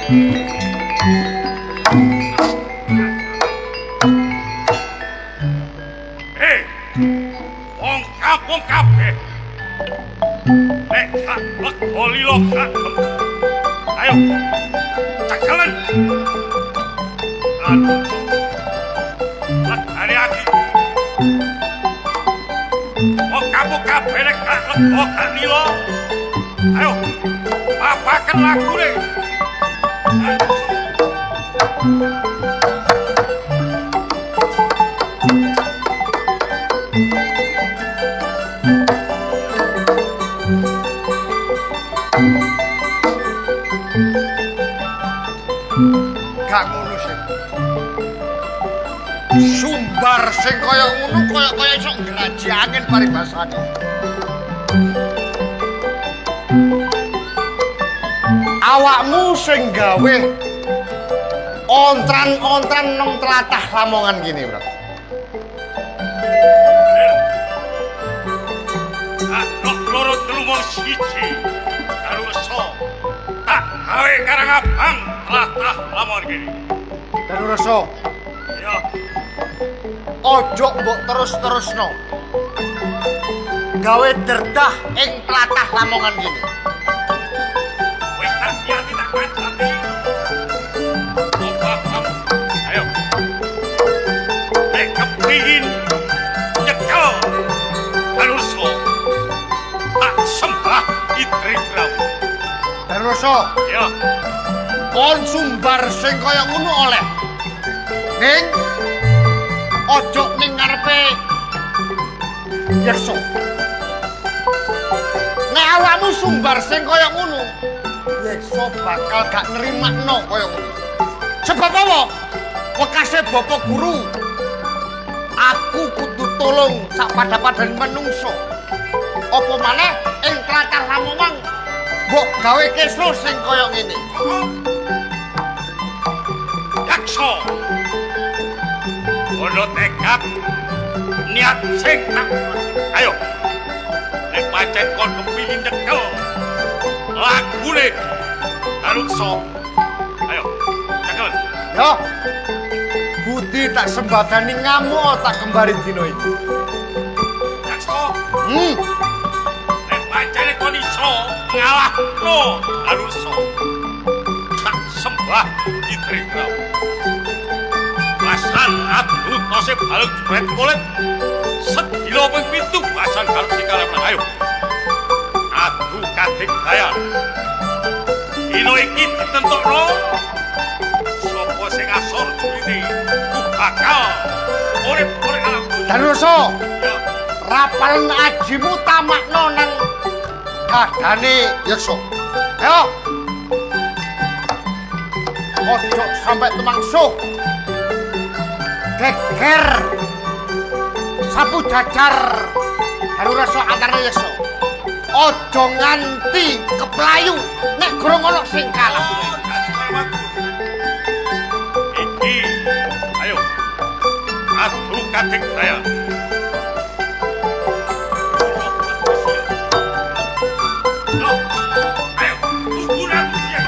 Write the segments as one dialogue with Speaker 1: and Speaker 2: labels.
Speaker 1: Wong kampung kabeh. Nek tak lego lilo gak. Ayo. Cakalan. Aduh. Lekane aki. Wong kampung kabeh nek gak lego gak lilo. Ayo. Papaken lagune.
Speaker 2: Gak ngono sih. Sumbar sing kaya ngono kaya iso ngraji angin paribasane. Awakmu sing gawe ontran-ontran nang tlatah Lamongan gini, Bro.
Speaker 1: Loro telu wong siji. Karo so. Tak gawe karang abang tlatah Lamongan gini.
Speaker 2: Dan rasa
Speaker 1: Ya.
Speaker 2: ojo mbok terus-terusno. Gawe derdah ing tlatah Lamongan gini.
Speaker 1: Wis tak piati tak kandhani. Ayo. Nek kepingin nyekel Kanuso tak sembah Idrikraw.
Speaker 2: Dan rasa
Speaker 1: Ya.
Speaker 2: kon sumbar sing kaya ngono oleh. Ning ojo ning ngarepe Yerso. Nek awakmu sumbar sing kaya ngono, Yerso bakal gak nerimakno kaya ngono. Sebab apa? Wekase bapak guru. Aku kudu tolong sak pada-padan menungso. Apa maneh ing tlatah Lamongan mbok gawe kesro sing kaya ngene.
Speaker 1: Yakso. Ono tekad niat sing tak. Ayo. Nek pancen kon kepingin nyekel lagune Kanuso. Ayo. Cekel.
Speaker 2: Yo. Budi tak sembadani ngamuk tak kembari dino iki.
Speaker 1: Yakso.
Speaker 2: Hmm.
Speaker 1: Nek pancen kon iso ngalahno Kanuso. Tak sembah Idrikraw. Pasan abdu tose balung jebret kulit. Sedilo ping 7 pasan karo sing ayo. Aku kadek daya. Dino iki ditentokno. Sopo sing asor jurine ku bakal urip-urip alam.
Speaker 2: Danusa,
Speaker 1: Ya,
Speaker 2: rapal ajimu tamakno nang kadane Yekso. Ayo. Ojo sampai temangsuh. Geger. Sapu jajar. Danusa antara Yekso. Ojo nganti keplayu nek gorong ana sing kalah.
Speaker 1: iki ayo. Aku kadek daya. Yo, ayo, ukuran dia.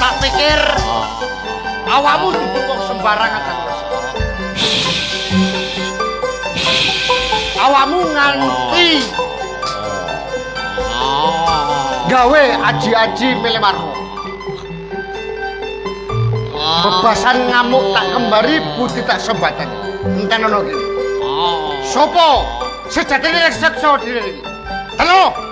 Speaker 2: Tak pikir awakmu duduk kok sembarangan kan. Awakmu nganti gawe aji-aji milih marmo. Bebasan ngamuk tak kembari budi tak sembatan. Enten ono iki. Sopo sejatine reksa dhewe iki? Halo.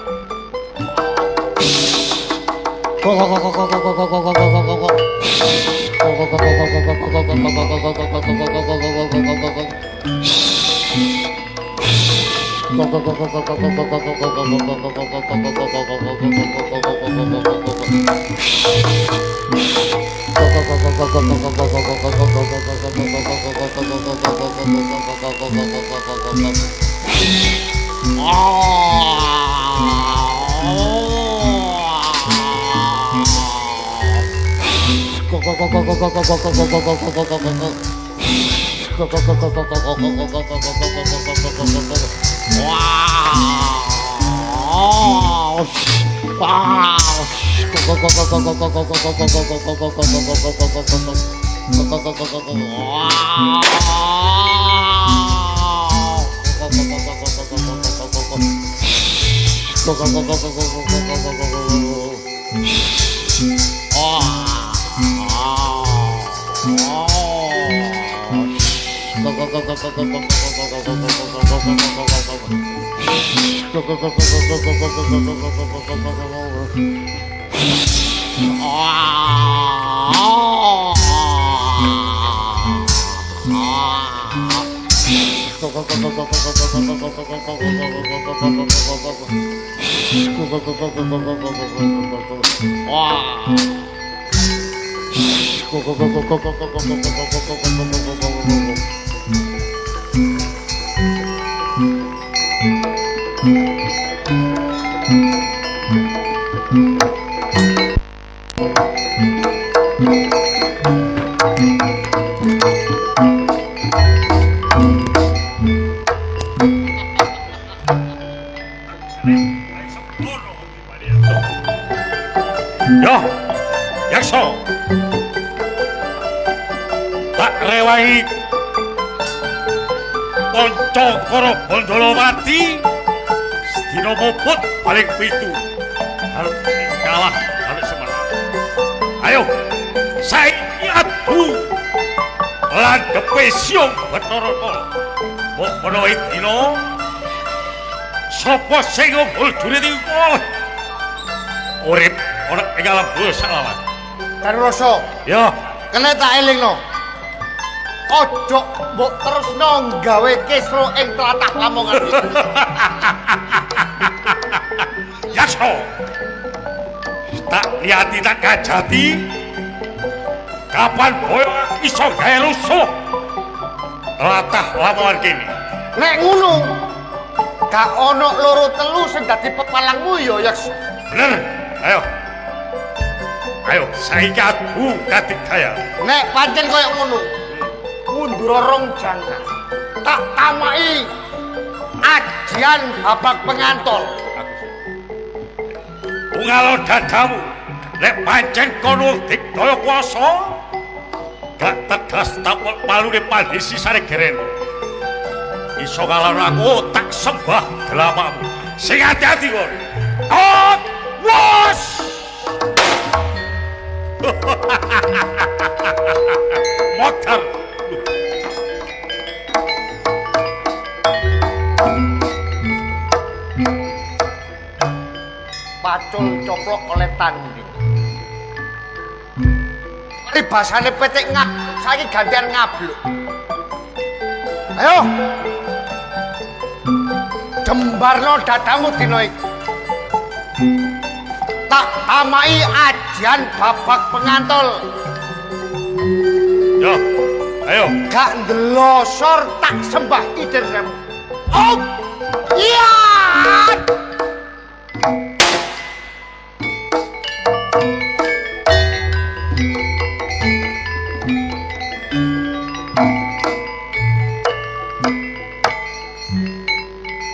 Speaker 1: Yo, yakso. Tak rewahi konco karo Bondolo mati. Sedina mopot paling pitu. Harus kalah harus semenang. Ayo, saiki adu. Landhepe siung Bathara Kala. Mbok menawa dina sapa sing ngobul jurit iku urip ora ing alam dosa lawan.
Speaker 2: Karuroso.
Speaker 1: Ya,
Speaker 2: Kene tak elingno. Ojo mbok terusno gawe kisru ing tlatah Lamongan.
Speaker 1: Yakso. Tak liati tak kajati. Kapan boyo iso gawe rusuh tlatah Lamongan kene.
Speaker 2: Nek ngono, gak ono loro telu sing dadi pepalangmu ya, Yaks.
Speaker 1: Bener. Ayo. Ayo, saiki aku kadigaya.
Speaker 2: Nek pancen kaya ngono, mundur rong jangka. Tak tamaki ajian babak pengantol.
Speaker 1: Ungalo dadamu, nek pancen kono digdaya kuasa, gak tegas tapel palune pandisi sare geren. Iso ngalor aku tak sembah gelamamu. Sing hati-hati kon. Out! Was! Motor.
Speaker 2: Pacul coplok oleh tanding. Libasane petik ngak, saiki gantian ngabluk. Ayo. Jembarno dadamu dina iki. Tak tamai ajian babak pengantol.
Speaker 1: Yo, ayo.
Speaker 2: Gak ndelosor tak sembah idirmu. Oh! Iya!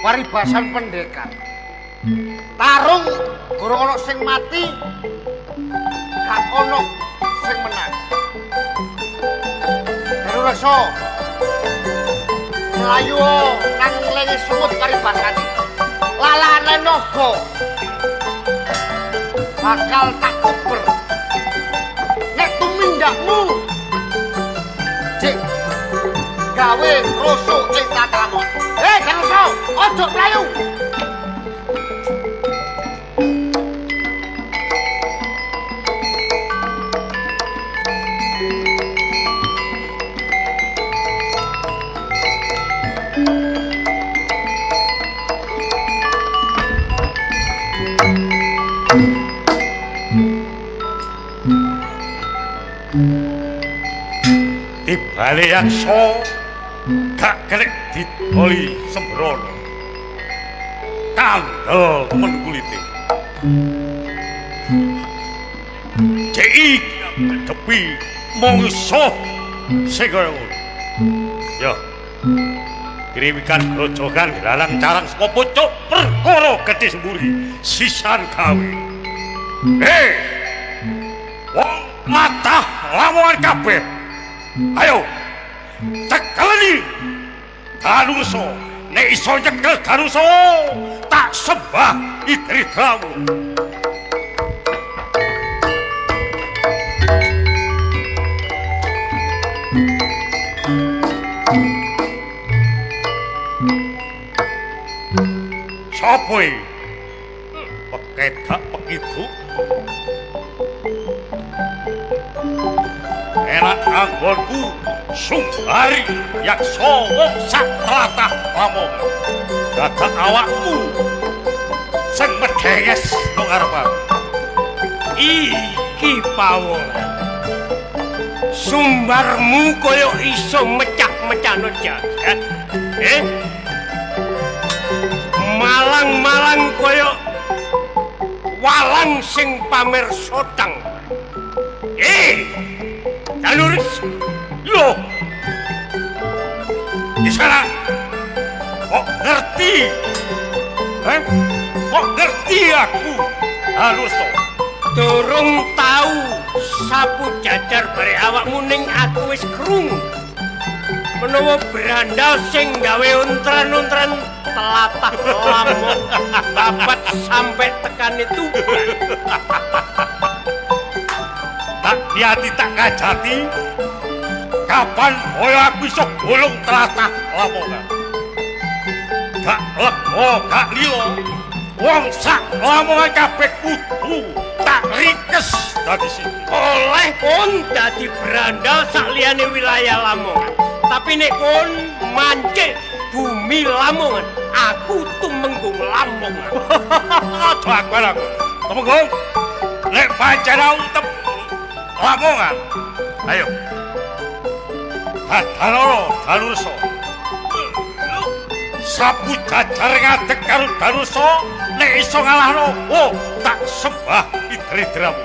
Speaker 2: Paribasan pendekar. Tarung gurung ana sing mati, gak ana sing menang. Rasa mlayu nang lengi semut paribasan. Lalane naga bakal tak kuber. Nek tumindakmu Cik gawe rusuk ing tatamon. Rasa, ojo mlayu.
Speaker 1: tibale yaksa gak kena didoli sembrono kandel temen kulite iki ngadepi mungsuh sing kaya ngono ya kiriwikan grojogan lalang carang saka pucuk perkara gedhe semburi sisan gawe wong latah lamongan kabeh ayo cekelani Danusa nek iso nyekel Danusa tak sembah Idridamu sapa iki pekedak pekidu enak anggonku Sumbari yaksa wong sak tlatah Lamongan dadak awakmu sing medhenges nang ngarepan
Speaker 3: iki pawongan sumbarmu kaya iso mecah-mecahno jagat malang-malang kaya walang sing pamer sotang Danuris
Speaker 1: lho di sana kok ngerti kok ngerti aku Danusa
Speaker 3: durung tahu sapu jajar bare awakmu ning aku wis krungu menawa berandal sing gawe untran-untran telatah Lamongan babat sampai tekan itu
Speaker 1: tak hati tak kajati kapan koyo aku iso golong tlatah Lamongan gak lego gak lilo wong sak Lamongan kabeh kudu tak rikes dadi sini
Speaker 3: oleh kon dadi berandal sak liyane wilayah Lamongan tapi nek kon mancik bumi Lamongan aku tumenggung Lamongan
Speaker 1: aja aku tumenggung nek pancen untep Lamongan ayo Danusa sapu jajar ngadeg karo Danusa nek iso ngalahno tak sembah Idridamu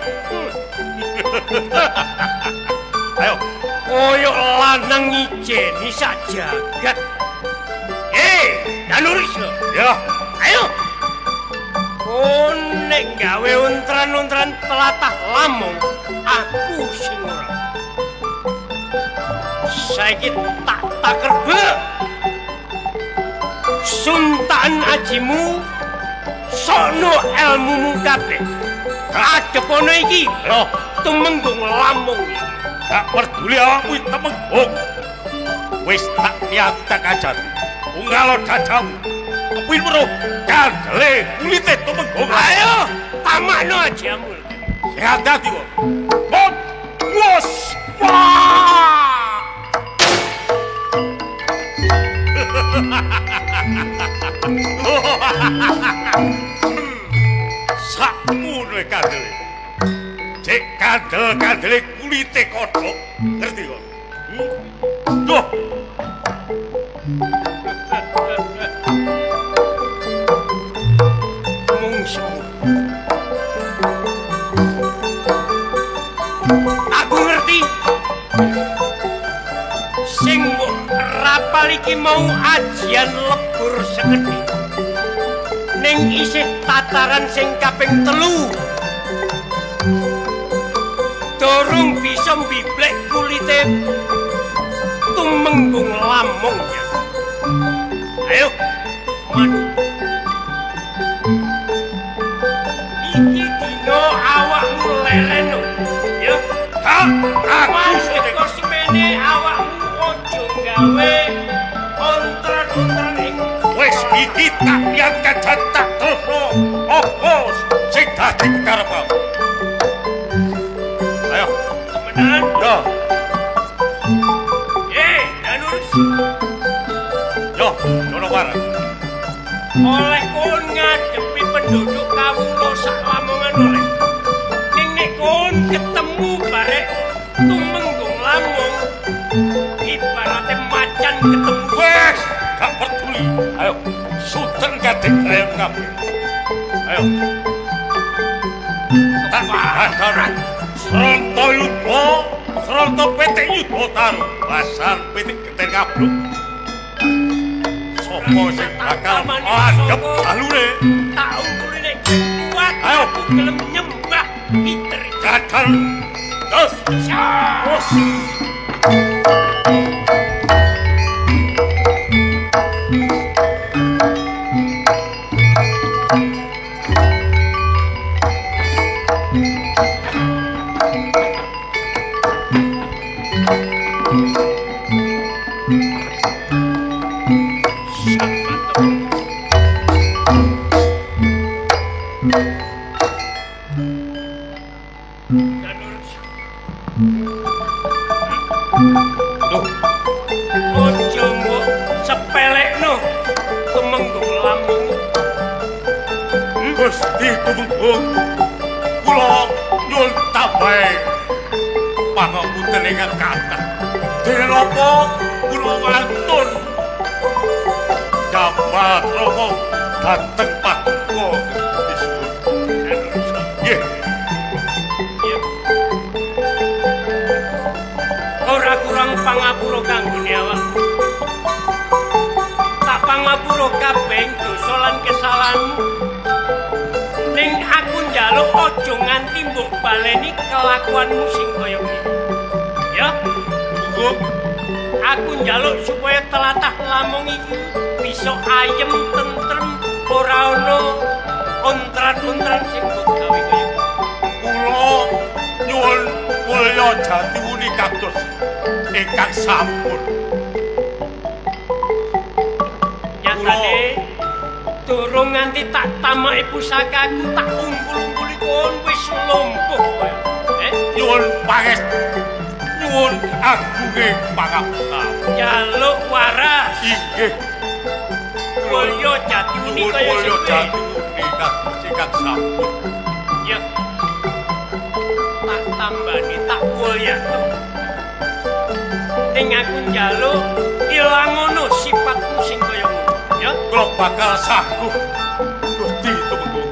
Speaker 1: ayo
Speaker 3: koyok lanang ijeni sak jagat Danuris
Speaker 1: ya
Speaker 3: ayo kon nek gawe untran-untran telatah Lamongan aku sing ora saiki tak takerbe suntaan ajimu sono ilmumu kabeh adepono iki
Speaker 1: lho
Speaker 3: tumenggung Lamongan
Speaker 1: gak peduli awakmu temenggung wis tak niatak aja unggalo dajamu kepin weruh kandele kulite tumenggung
Speaker 3: ayo tamakno ajamu
Speaker 1: sing hati-hati kok wos wah sakmono kandele cek kandele kulite kodhok ngerti kok duh
Speaker 3: aku ngerti sing rapal iki mau ajian lebur sekedhi ning isih tataran sing kaping 3 dorong bisa mbiblek kulite tumenggung Lamongan ayo madu iki dino awakmu leleno ya aku kok semene awakmu ojo gawe ontran-ontran
Speaker 1: wis iki tak diangkat tak terus opo sing dadi karepmu ayo
Speaker 3: temenan
Speaker 1: yo
Speaker 3: Danuris
Speaker 1: yo ngono wae
Speaker 3: oleh kon ngadepi penduduk kawula sak Lamongan oleh ning nek kon ketemu barek tumenggung Lamongan Ibaratnya macan ketemu
Speaker 1: Wes, gak peduli. Ayo, Sultan kadek kalian kabeh. Ayo. Tak hadaran. Seronto Yudha, Seronto Petik Yudha taruh. Lasan Petik Geten Kabluk. Sopo sing bakal adep alune?
Speaker 3: tak ungkuline kuat.
Speaker 1: Ayo.
Speaker 3: Aku gelem nyembah pinter.
Speaker 1: Gadal. Terus. Terus.
Speaker 3: Loh, ojo mbok sepelekno Tumenggung Lamung.
Speaker 1: Gusti Tumenggung, kula nyuwun tabahe pangapunten ingkang kathah. Dene napa kula wantun jambal rama dhateng paduka disuwun. Nggih.
Speaker 3: Ora kurang pangapura kanggone awakmu. Tak pangapura kabeh dosa lan kesalahanmu. Ning aku njaluk aja nganti mbok baleni kelakuanmu sing kaya ngene. Ya,
Speaker 1: Tumenggung,
Speaker 3: aku njaluk supaya telatah Lamung iki bisa ayem tentrem ora ana ontran-ontran sing mbok gawe kaya ngene.
Speaker 1: kula nyuwun mulya jatiwuni kados ingkang sampun.
Speaker 3: Nyatane durung nganti tak tamaki pusakaku tak unggul-ungguli kon wis lumpuh kowe.
Speaker 1: Nyuwun pangestu, nyuwun agunge pangapunten.
Speaker 3: Jaluk waras.
Speaker 1: Inggih,
Speaker 3: Mulya jatiwuni
Speaker 1: nyuwun
Speaker 3: kaya
Speaker 1: mulya
Speaker 3: sing kowe.
Speaker 1: jatiwuni kados ingkang sampun.
Speaker 3: Ya. Tak tambani tak mulya to. Ning aku njaluk ilangono sifatmu sing kaya ngono. Ya.
Speaker 1: Kula bakal sanggup Gusti Tumenggung.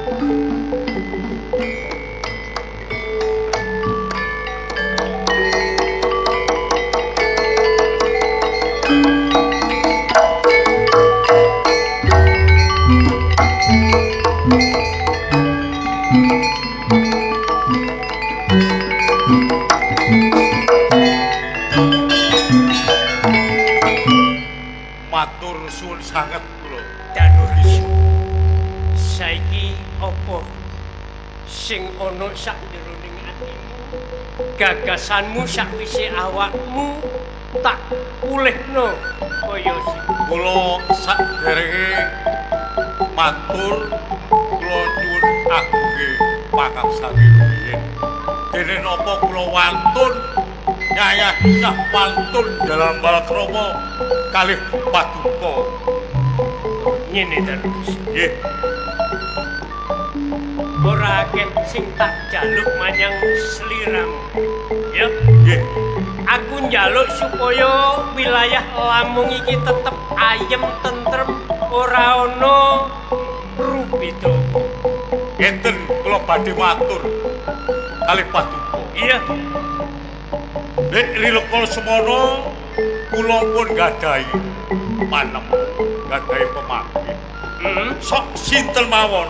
Speaker 1: Matur suwun sanget kula.
Speaker 3: Danursi. Saiki apa sing ana sak jeroning atimu? Gagasanmu sakwise awakmu tak pulihno kaya sing
Speaker 1: Kula saderenge matur kula nyuwun agunge pangabsane rumiyin. Dene napa kula wantun nyayah wantun dalam balakrama kalih paduka.
Speaker 3: ngene Danursi.
Speaker 1: Nggih,
Speaker 3: Ora akeh sing tak jaluk manyang sliramu. Ya,
Speaker 1: nggih.
Speaker 3: aku njaluk supaya wilayah Lamung iki tetep ayem tentrem ora ana rubeda.
Speaker 1: Ngeten kula badhe matur kalih paduka.
Speaker 3: Iya,
Speaker 1: Nek rilekol semono kula pun gadahi panem, gadahi pemangkin. Sok sinten mawon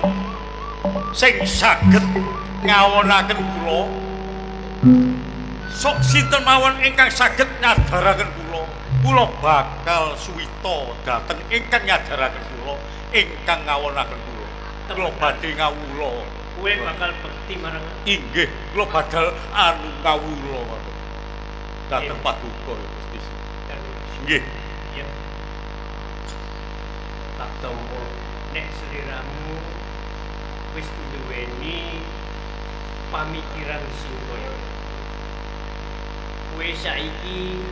Speaker 1: sing saged ngawonaken kula. Sok sinten mawon ingkang saged nyadaraken kula. Kula bakal suwita dhateng ingkang nyadaraken kula, ingkang ngawonaken kula. Kula badhe ngawula.
Speaker 3: kowe bakal bekti marang
Speaker 1: Inggih, kula badal anu ngawula dhateng paduka Gusti.
Speaker 3: Danursi.
Speaker 1: Nggih.
Speaker 3: Ya. Tak tampa nek sliramu wis duweni pamikiran sing kaya kowe saiki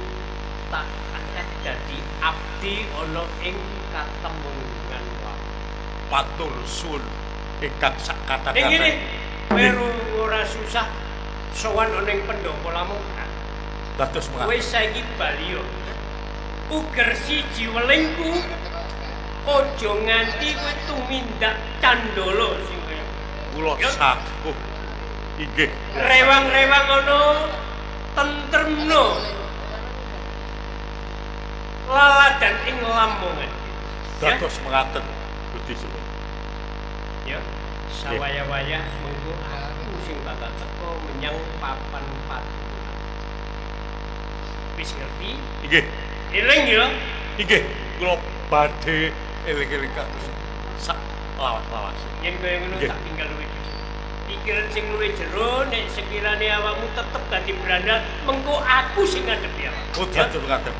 Speaker 3: tak angkat dadi abdi ana ing katemunggungan wae.
Speaker 1: Matur suwun ingkang sak
Speaker 3: Ning ngene,
Speaker 1: kata-kata.
Speaker 3: kowe ora susah sowan ana ing Pendopo Lamongan.
Speaker 1: Dados mengaten.
Speaker 3: Wis saiki bali yo. Uger siji welingku aja nganti kowe tumindak candala sing kaya.
Speaker 1: Kula saguh. Inggih.
Speaker 3: Rewang-rewang ana tentremno. Laladan ing Lamongan.
Speaker 1: Dados mengaten Gusti Suwun.
Speaker 3: Ya, sawaya-waya mengko aku sing bakal teko menyang papan patuh. Wis ngerti?
Speaker 1: Inggih.
Speaker 3: Eling ya.
Speaker 1: Inggih. Kula badhe eling-eling kados sak lawas-lawas.
Speaker 3: Yen kaya ngono
Speaker 1: Nggih.
Speaker 3: tak tinggal luwih. Pikiran sing luwih jero nek sekirane awakmu tetep dadi berandal, mengko aku sing ngadepi awakmu.
Speaker 1: Oh, dados mengaten.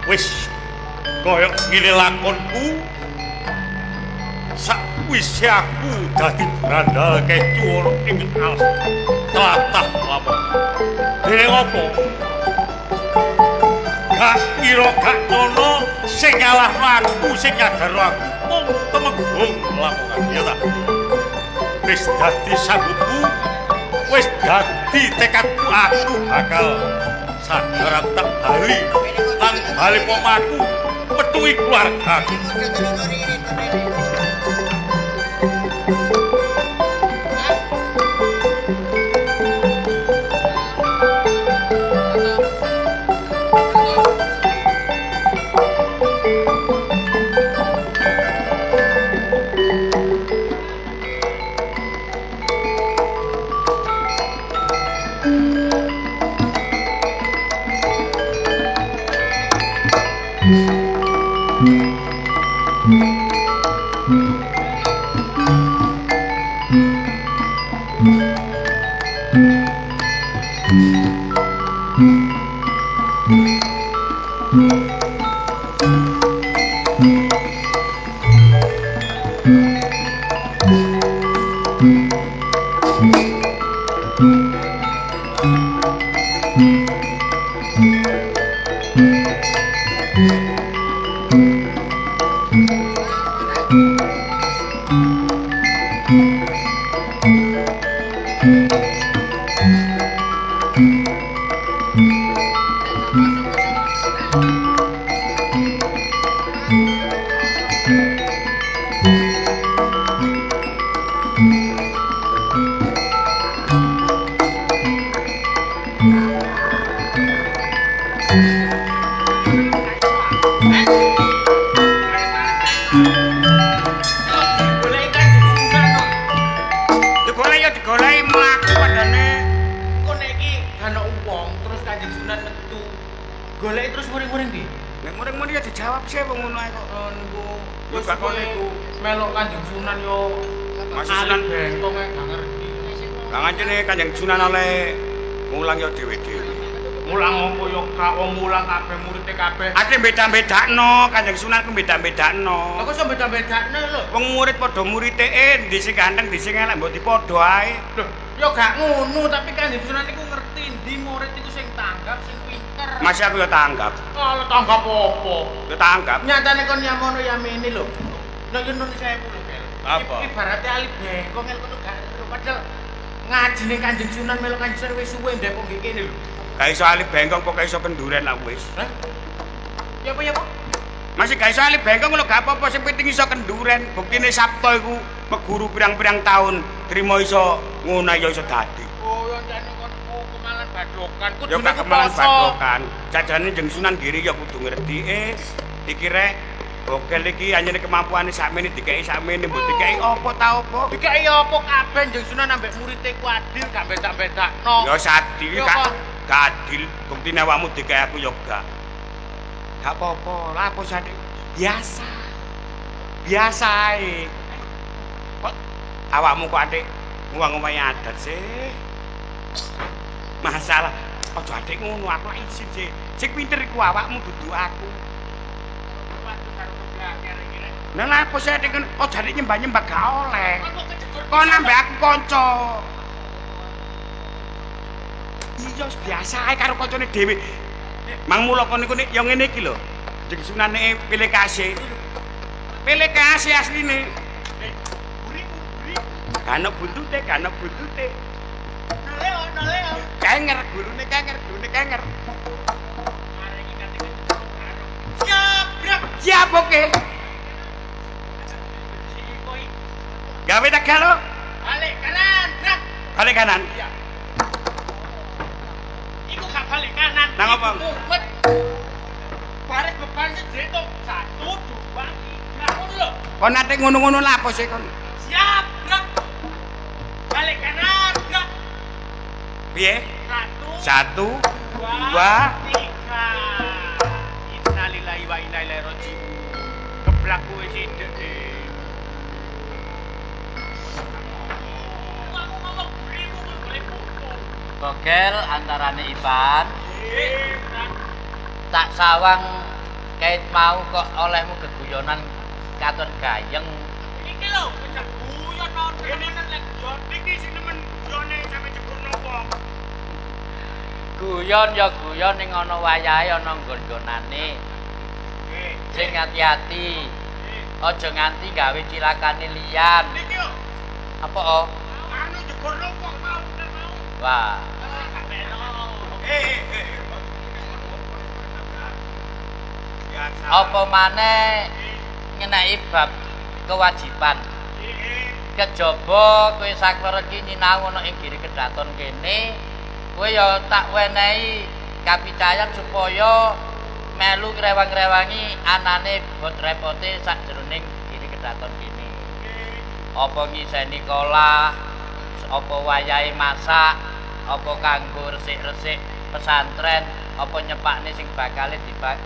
Speaker 1: Wis kaya ngene lakonku sakwise aku dadi brandal kecuwur ing alas tlatah Lamongan. Dene apa? Gak kira gak ngono sing ngalahno aku sing ngadaro aku mung Temenggung Lamongan ya ta. Wis dadi sanggupu, wis dadi tekadku aku bakal sadar tak bali nang bali pomaku metuhi keluargaku.
Speaker 4: Digoleki mlaku padane. Engko nek iki ana wong terus Kanjeng Sunan metu. Goleki terus muring-muring ndi? Nek muring-muring ya dijawab sih wong ngono ae kok. Niku wis gak kono iku melok Kanjeng Sunan yo Mas Sunan bengkong ae gak ngerti. Lah ngancene Kanjeng Sunan oleh mulang yo dhewe-dhewe. Mulang opo yo gak wong mulang kabeh murid-e kabeh. Ate beda-bedakno Kanjeng Sunan ku beda-bedakno. Lah kok iso beda-bedakno lho? Wong murid padha murite ndi sing ganteng, ndi sing elek mbok dipadha ae. Lho, yo gak ngono, tapi Kanjeng Sunan iku ngerti ndi murid iku sing tanggap, sing pinter. Masih aku yo tanggap. Kalau tanggap apa? Yo tanggap. Nyatane kon nyamono yamene lho. Nek yo nulis saya puluh bel.
Speaker 1: Apa?
Speaker 4: Ibaratnya ali bengkong ngono gak padahal ngajine Kanjeng Sunan melu Kanjeng Sunan wis suwe ndepok iki kene lho. Gak iso ali bengkong kok iso penduren lah wis. Hah? Ya apa ya, Pak? Masih gak iso ali bengkong lho gak apa-apa sing penting iso kenduren. Buktine Sabto iku meguru pirang-pirang tahun, trimo iso ngono ya iso dadi. Oh, yo jane kon kemalan badokan. Kudu gak kemalan badokan. Jajane Jeng Sunan Giri ya kudu ngerti iki rek Bokel iki anjene kemampuane sakmene dikeki sakmene mbok dikeki apa ta apa? Dikeki apa kabeh Jeng Sunan ambek murid-e ku adil gak bedak-bedakno. Ya sadil gak adil. Buktine awakmu dikeki aku ya gak. Gak apa-apa, lah apa sadil. Biasa. Biasa ae. Kok awakmu kok atik ngomong-ngomong adat sih? Masalah aja atik ngono aku lak izin sih. Sing pinter iku awakmu dudu aku. Nah, apa sih adik kan? Oh, jadi nyembah-nyembah gak oleh. Kau nambah aku konco. Iya, biasa aja karo koncone dhewe. Mang mula kon niku nek yo ngene iki lho. Jeneng sunane pilih kasih. Pilih kasih asline. Kan buntute.
Speaker 3: Noleo.
Speaker 4: Kenger gulune kenger.
Speaker 3: Siap, brak.
Speaker 4: Siap oke. Gawe tegal lo.
Speaker 3: Balik kanan, brak.
Speaker 4: Balik kanan.
Speaker 3: Iya. Iku gak balik kanan.
Speaker 4: Nang apa?
Speaker 3: Mumet. Baris beban sejeto. 1, 2, 3. Ngono lho.
Speaker 4: Kon nate ngono-ngono lha apa sih kon?
Speaker 3: Siap, brak. Balik kanan, brak.
Speaker 4: Piye?
Speaker 3: 1,
Speaker 4: 1 2
Speaker 3: 3. Innalillahi wa inna ilaihi raji'un. Keblak kowe sithik.
Speaker 5: Bogel antarane Ipan tak sawang kait mau kok olehmu geguyonan katon gayeng.
Speaker 3: Iki lho, bocah guyon nang temenan lek guyon iki sing nemen guyone sampe jebul nopo.
Speaker 5: Guyon ya guyon ning ana wayahe ana nggon-nggonane. Sing hati-hati. Aja nganti gawe cilakane liyan.
Speaker 3: Niki yo,
Speaker 5: Apa oh?
Speaker 3: anu jebul nopo mau.
Speaker 5: Wah, apa maneh ngeneki bab kewajiban. Kejaba kowe saklara iki nyinau ana ing Giri Kedaton kene, kowe ya tak wenehi kapicayan supaya melu ngrewang-rewangi anane bot repote sakjroning Giri Kedaton kene. Apa ngiseni kolah, apa wayahe masak, apa kanggo resik-resik pesantren, apa nyepakne sing bakal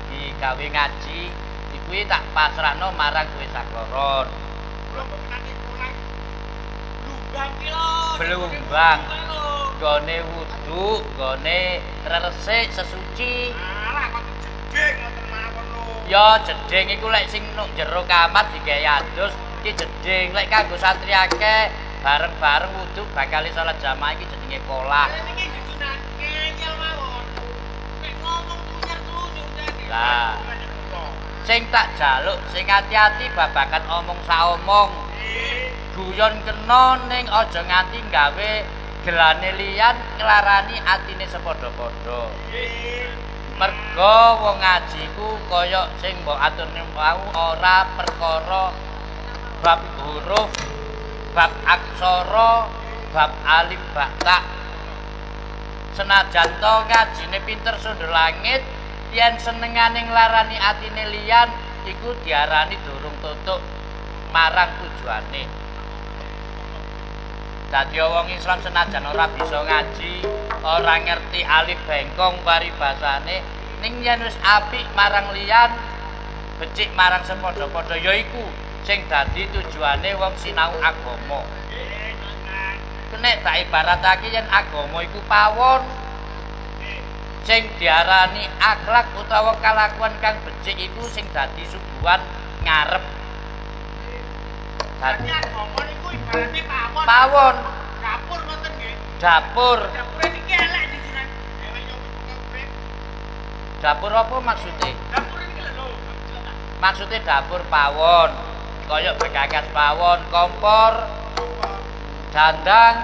Speaker 5: digawe ngaji, kuwi tak pasrahno marang kowe sakloron. Blumbang. Gone wudu, gone resik sesuci.
Speaker 3: Alah kok jeding ngoten mawon lho.
Speaker 5: Ya jeding iku lek sing nuk jero kamar digawe adus, iki jeding. Lek kanggo santri akeh bareng-bareng wudu bakal salat jamaah iki jenenge kolah.
Speaker 3: Niki disunake nyel mawon. Nek ngomong tunyar-tunyur dadi.
Speaker 5: Lah. Sing tak jaluk sing ati-ati babagan omong saomong. Guyon kena ning aja nganti gawe gelane liyan nglarani atine sepadha-padha. Merga wong ngajiku kaya sing mbok aturne wau ora perkara bab huruf, bab aksara, bab alif ba ta. Senajan to ngajine pinter sundul langit, yen senengane nglarani atine liyan iku diarani durung tutuk marang tujuane. Dadi wong Islam senajan ora bisa ngaji, ora ngerti alif bengkong paribasane, ning yen wis apik marang liyan, becik marang sepadha-padha yaiku sing dadi tujuane wong sinau agama. Nek tak ibaratake yen agama iku pawon, sing diarani akhlak utawa kalakuan kang becik iku sing dadi suguhan ngarep.
Speaker 3: Dadi agama niku ibarate pawon.
Speaker 5: Pawon.
Speaker 3: Dapur ngoten nggih.
Speaker 5: Dapur.
Speaker 3: Dapur niki elek dijunan. Elek yo urip.
Speaker 5: Dapur apa maksudnya?
Speaker 3: Dapur niki lho.
Speaker 5: Maksudnya dapur pawon. Kaya begagas pawon, kompor, dandang,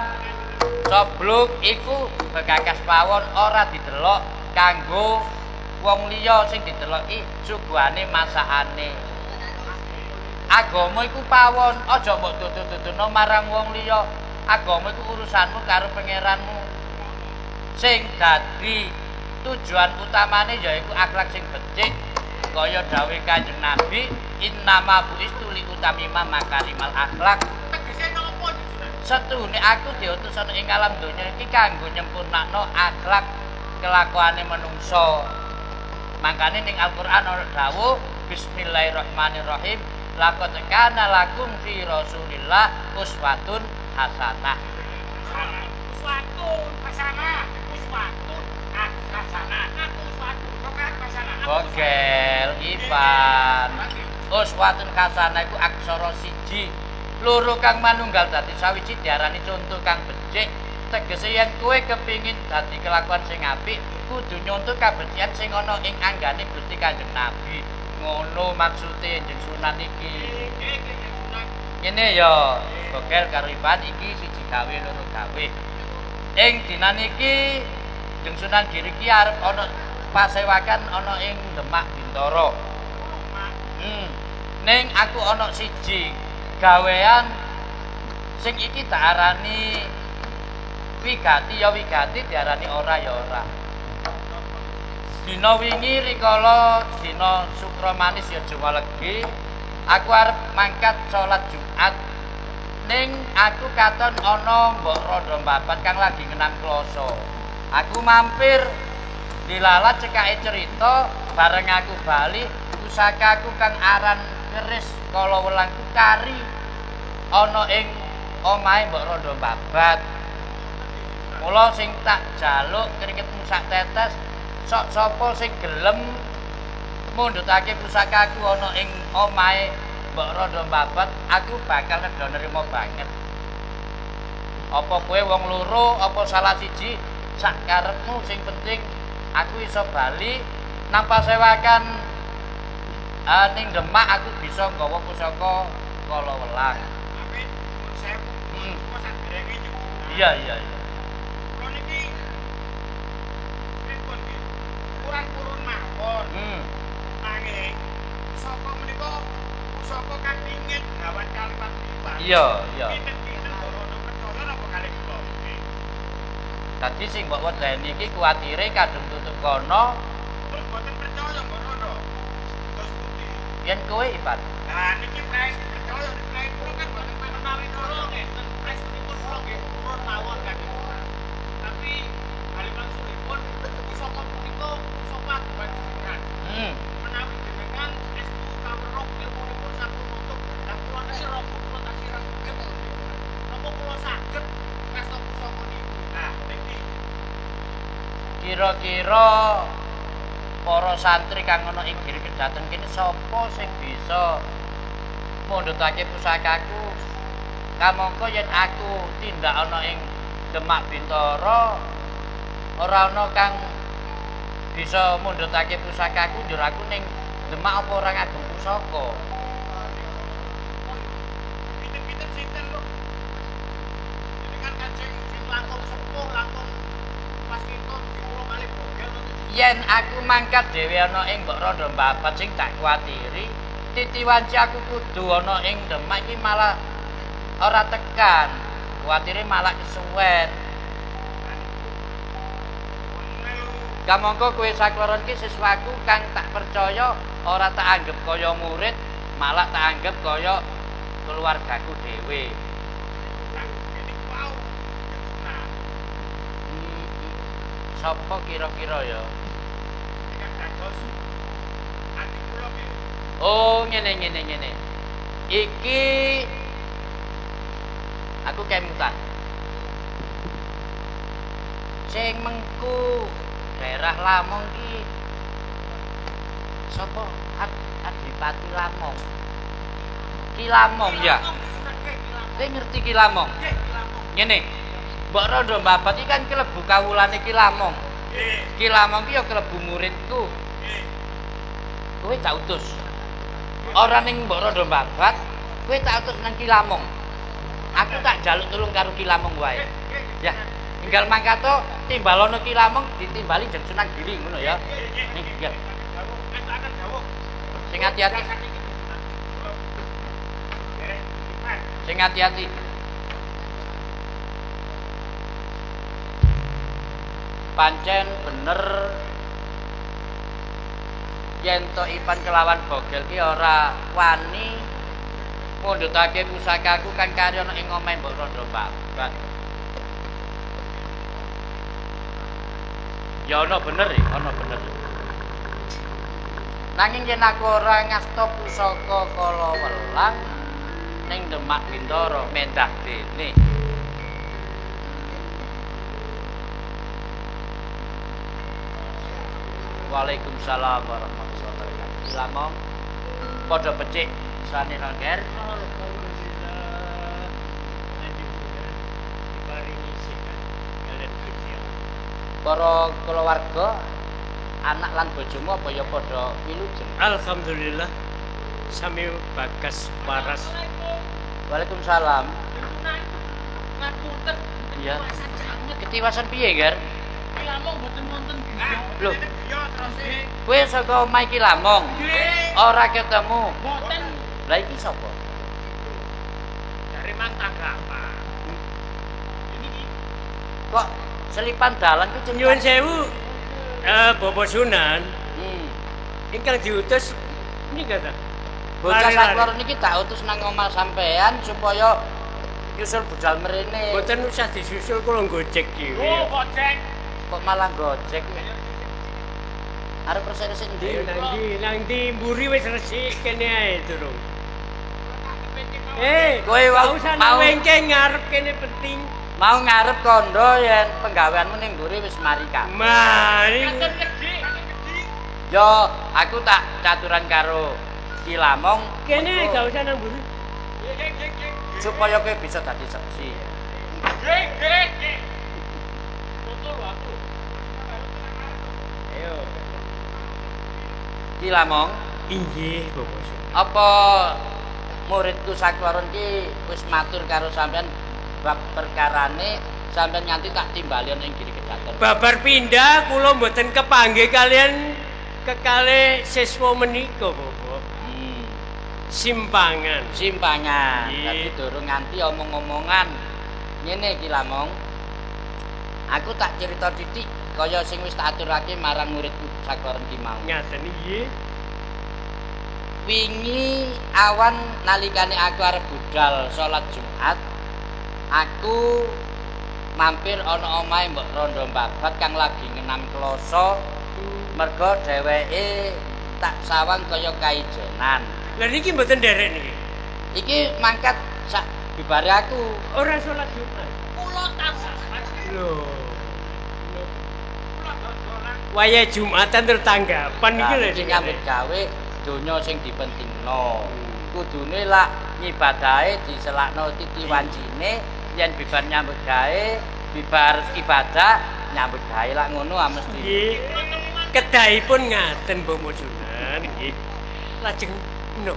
Speaker 5: sobluk iku begagas pawon ora didelok kanggo wong liya, sing dideloki suguhane masakane. Agama iku pawon, aja mbok tutu-tutuno marang wong liya. Agama iku urusanmu karo pangeranmu. Sing dadi tujuan utamane yaiku akhlak sing becik. Kaya dawuh Kanjeng Nabi, innama buistu li utamima makarimal akhlak.
Speaker 3: Tegese napa dijunan?
Speaker 5: Setune aku diutus ana ing alam donya iki kanggo nyempurnakno akhlak kelakuane manungsa. Mangkane ning Al-Qur'an ana dawuh Bismillahirrahmanirrahim. Laqad kana lakum fi Rasulillah uswatun hasanah.
Speaker 3: Uswatun hasanah. Uswatun hasanah. Uswatun hasanah.
Speaker 5: Bogel Ipan. Uswatun hasanah iku aksara siji. Loro kang manunggal dadi sawiji diarani contoh kang becik. Tegese yen kowe kepingin dadi kelakuan sing apik, kudu nyontoh kabecikan sing ana ing anggane Gusti Kanjeng Nabi. Ngono maksude Jeneng Sunan iki. Ngene ya, Bogel karo Ipan iki siji gawe loro gawe. Ing dinan iki Jeneng Sunan Giri iki arep ana pasewakan ana ing Demak Bintoro. Ning aku ana siji gawean sing iki tak arani wigati ya wigati diarani ora ya ora. Dina wingi rikala dina Sukramanis ya Jumalegi, aku arep mangkat salat Jumat. Ning aku katon ana mbok rondo mbabat kang lagi ngenang kloso. Aku mampir dilalat cekake cerita bareng aku bali pusakaku kang aran keris kala welangku kari ana ing omahe mbok rondo mbabat. Mula sing tak jaluk keringetmu sak tetes, sok sapa sing gelem mundhutake pusakaku ana ing omahe mbok rondo mbabat, aku bakal nedha nrimo banget. Apa kowe wong loro, apa salah siji, sak karepmu sing penting aku iso bali nang pasewakan ning Demak aku bisa nggawa pusaka kala welang.
Speaker 4: Amin. Nuwun sewu. Kok sak derenge nyuwun.
Speaker 5: Iya.
Speaker 4: Kula niki pripun nggih? Kurang purun mawon. Nanging pusaka menika pusaka kang ingin gawan kalimat liwat.
Speaker 5: Iya.
Speaker 4: Pinten-pinten borono percaya napa kalih kula?
Speaker 5: Dadi sing mbok wedeni iki kuwatire kadung tutup kono
Speaker 4: Terus boten percaya borono. Terus pundi?
Speaker 5: yen kowe Ipan.
Speaker 4: Nah niki price percaya nek price kula kan boten menawi kula ngeten. Price pun kula nggih purun mawon kadang. Tapi kali maksudipun pusaka punika pusaka kebanjiran. Menawi jenengan estu kawruh ilmunipun sampun nutup lan kula sira kula tasirah nggih. Napa kula saged ngasta pusaka niku? Nah, niki
Speaker 5: Kira-kira para santri kang ana ing Giri Kedaton kene sapa sing bisa mundhutake pusakaku? Kamangka yen aku tindak ana ing Demak Bintoro ora ana kang bisa mundhutake pusakaku njur aku ning Demak apa ora ngagem pusaka.
Speaker 4: pinten-pinten sinten lho. Jenengan kanjeng sing langkung sepuh langkung pas kita kula malih bogel
Speaker 5: Yen aku mangkat dhewe ana ing mbok rondo mbabat sing tak kuwatiri, titiwanci aku kudu ana ing Demak iki malah ora tekan. Kuwatire malah kesuwen. Kamangka kowe sakloron iki siswaku kang tak percaya ora tak anggap kaya murid, malah tak anggap kaya keluargaku dhewe. Sapa kira-kira ya? Oh, ngene. Iki aku kemutan. Sing mengku daerah Lamong ki sapa? Adipati Lamong. Ki Lamong ya. Kowe ngerti Ki Lamong? Ngene. Mbok rondo mbabat iki kan klebu kawulane Ki Lamong. Ki Lamong ki ya klebu muridku. Kowe tak utus. Ora ning mbok rondo mbabat, kowe tak utus nang Ki Lamong. Aku tak jaluk tulung karo Ki Lamong wae. Ya, tinggal mangkato timbalono Ki Lamong ditimbali Jeneng Sunan Giri ngono ya. Ning ya. Sing hati-hati. Sing hati-hati. Pancen bener yen to Ipan kelawan Bogel ki ora wani mundhutake pusakaku kan kari ana ing omahe mbok rondo mbabat. Ya ana bener. Nanging yen aku ora ngasta pusaka kala welang ning Demak Bintoro mendah dene. Waalaikumsalam warahmatullahi wabarakatuh. Lamong padha becik sane Roger. para kulawarga, anak lan bojomu apa ya padha wilujeng?
Speaker 3: Alhamdulillah sami Bagas waras.
Speaker 5: Waalaikumsalam.
Speaker 4: Ngapunten.
Speaker 5: Iya. Ketiwasan piye, Gar?
Speaker 4: Lamong mboten wonten.
Speaker 5: Loh,
Speaker 4: Yo terus
Speaker 5: kowe saka omah iki Lamong.
Speaker 4: nggih.
Speaker 5: Ora ketemu.
Speaker 4: Mboten
Speaker 5: Lah iki sapa?
Speaker 4: dari mantang apa? Ini
Speaker 5: Kok selipan dalan ku
Speaker 3: Nyuwun sewu, Bapak Sunan,
Speaker 5: Hmm.
Speaker 3: ingkang diutus ini kata.
Speaker 5: Bocah
Speaker 3: Lari-lari.
Speaker 5: saklor niki tak utus nang omah sampean supaya nyusul budal mrene.
Speaker 3: Mboten usah disusul kula gojek dhewe.
Speaker 4: Oh, boceng.
Speaker 5: Kok malah gojek. Arep resik-resik
Speaker 3: Ayo
Speaker 5: ndi?
Speaker 3: nang ndi mburi wis resik kene ae durung.
Speaker 5: Kowe
Speaker 3: mau
Speaker 5: mau
Speaker 3: wengke ngarep kene penting.
Speaker 5: mau ngarep kondo yen penggaweanmu ning mburi wis mari kabeh.
Speaker 3: Mari.
Speaker 5: Yo, aku tak caturan karo Ki Lamong
Speaker 3: Kene gak usah nang mburi.
Speaker 5: supaya kowe bisa dadi seksi.
Speaker 3: Ayo.
Speaker 5: Ki Lamong,
Speaker 3: Inggih, Bapak Sunan.
Speaker 5: apa muridku sakloron ki wis matur karo sampean bab perkarane sampean nganti tak timbali ana ing giri kedaton.
Speaker 3: Babar pindah kula mboten kepanggih kalian kekalih siswa menika, Bapak. Simpangan.
Speaker 5: Simpangan.
Speaker 3: Iya.
Speaker 5: Dadi durung nganti omong-omongan. Ngene Ki Lamong. Aku tak cerita titik kaya sing wis tak aturake marang muridku sakloron ki mau.
Speaker 3: Ngaten iki.
Speaker 5: Wingi awan nalikane aku arep budal salat Jumat, aku mampir ana omahe Mbok Rondo Babat kang lagi ngenam kloso. Mergo dheweke tak sawang kaya kaijenan.
Speaker 3: Lah niki mboten nderek niki.
Speaker 5: Iki mangkat sak bibare aku.
Speaker 3: Ora salat Jumat.
Speaker 4: Kula tansah.
Speaker 3: Lho. Waya Jumatan tertanggapan iki lho
Speaker 5: Iki nyambut gawe donya sing dipentingno. Kudune lak ngibadahe diselakno titi wancine yen bibar nyambut gawe, bibar ibadah nyambut gawe lak ngono mesti.
Speaker 3: Nggih. Kedahipun ngaten Bapak Sunan nggih. Lajeng no.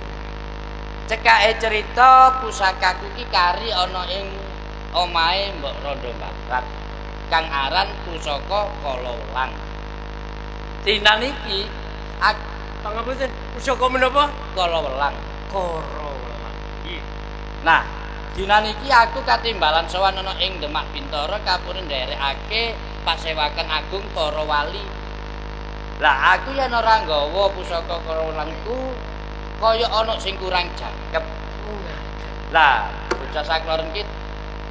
Speaker 5: Cekake cerita pusakaku ki kari ana ing omahe Mbok Rondo Babat kang aran Pusaka Kalawelang. Dina niki aku
Speaker 3: Pangapunten, pusaka menapa?
Speaker 5: Kalawelang.
Speaker 3: Karawelang. Nggih.
Speaker 5: Nah, dina niki aku katimbalan sowan ana ing Demak Bintara kapurun nderekake pasewakan agung para wali. Lah aku yen ora nggawa pusaka Kalawelang ku kaya ana sing kurang jangkep. Lah, bocah sakloron ki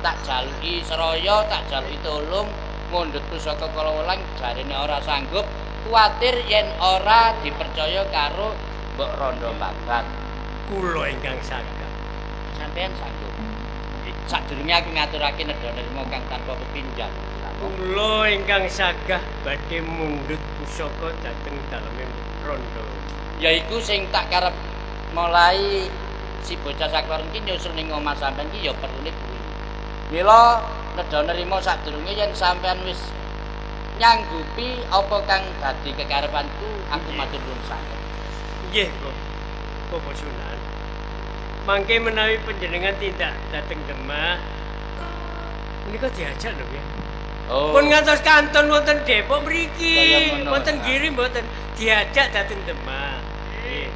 Speaker 5: tak jaluki seraya, tak jaluki tulung ngundhut pusaka Kalawelang jarine ora sanggup, kuwatir yen ora dipercaya karo Mbok Rondo Babat.
Speaker 3: Kula ingkang saged.
Speaker 5: Sampeyan sanggup. Sadurunge aku ngaturake nedha-nedha kang tanpa pepinjang.
Speaker 3: Kula ingkang sagah badhe mundhut pusaka dhateng daleme rondo.
Speaker 5: Yaiku sing tak karep mulai si bocah sakloron ki nyusul ning omah sampean ki ya perlune kuwi. Mila nedha nerima sadurunge yen sampean wis nyanggupi apa kang dadi kekarepanku, aku matur nuwun sanget.
Speaker 3: Nggih, Bapak Sunan. Mangke menawi panjenengan tindak dhateng Demak. Menika diajak lho ya.
Speaker 5: Oh.
Speaker 3: Pun ngantos kanton wonten Depok
Speaker 5: Kaya
Speaker 3: mriki,
Speaker 5: ngono.
Speaker 3: wonten Giri mboten diajak dhateng Demak. Nggih.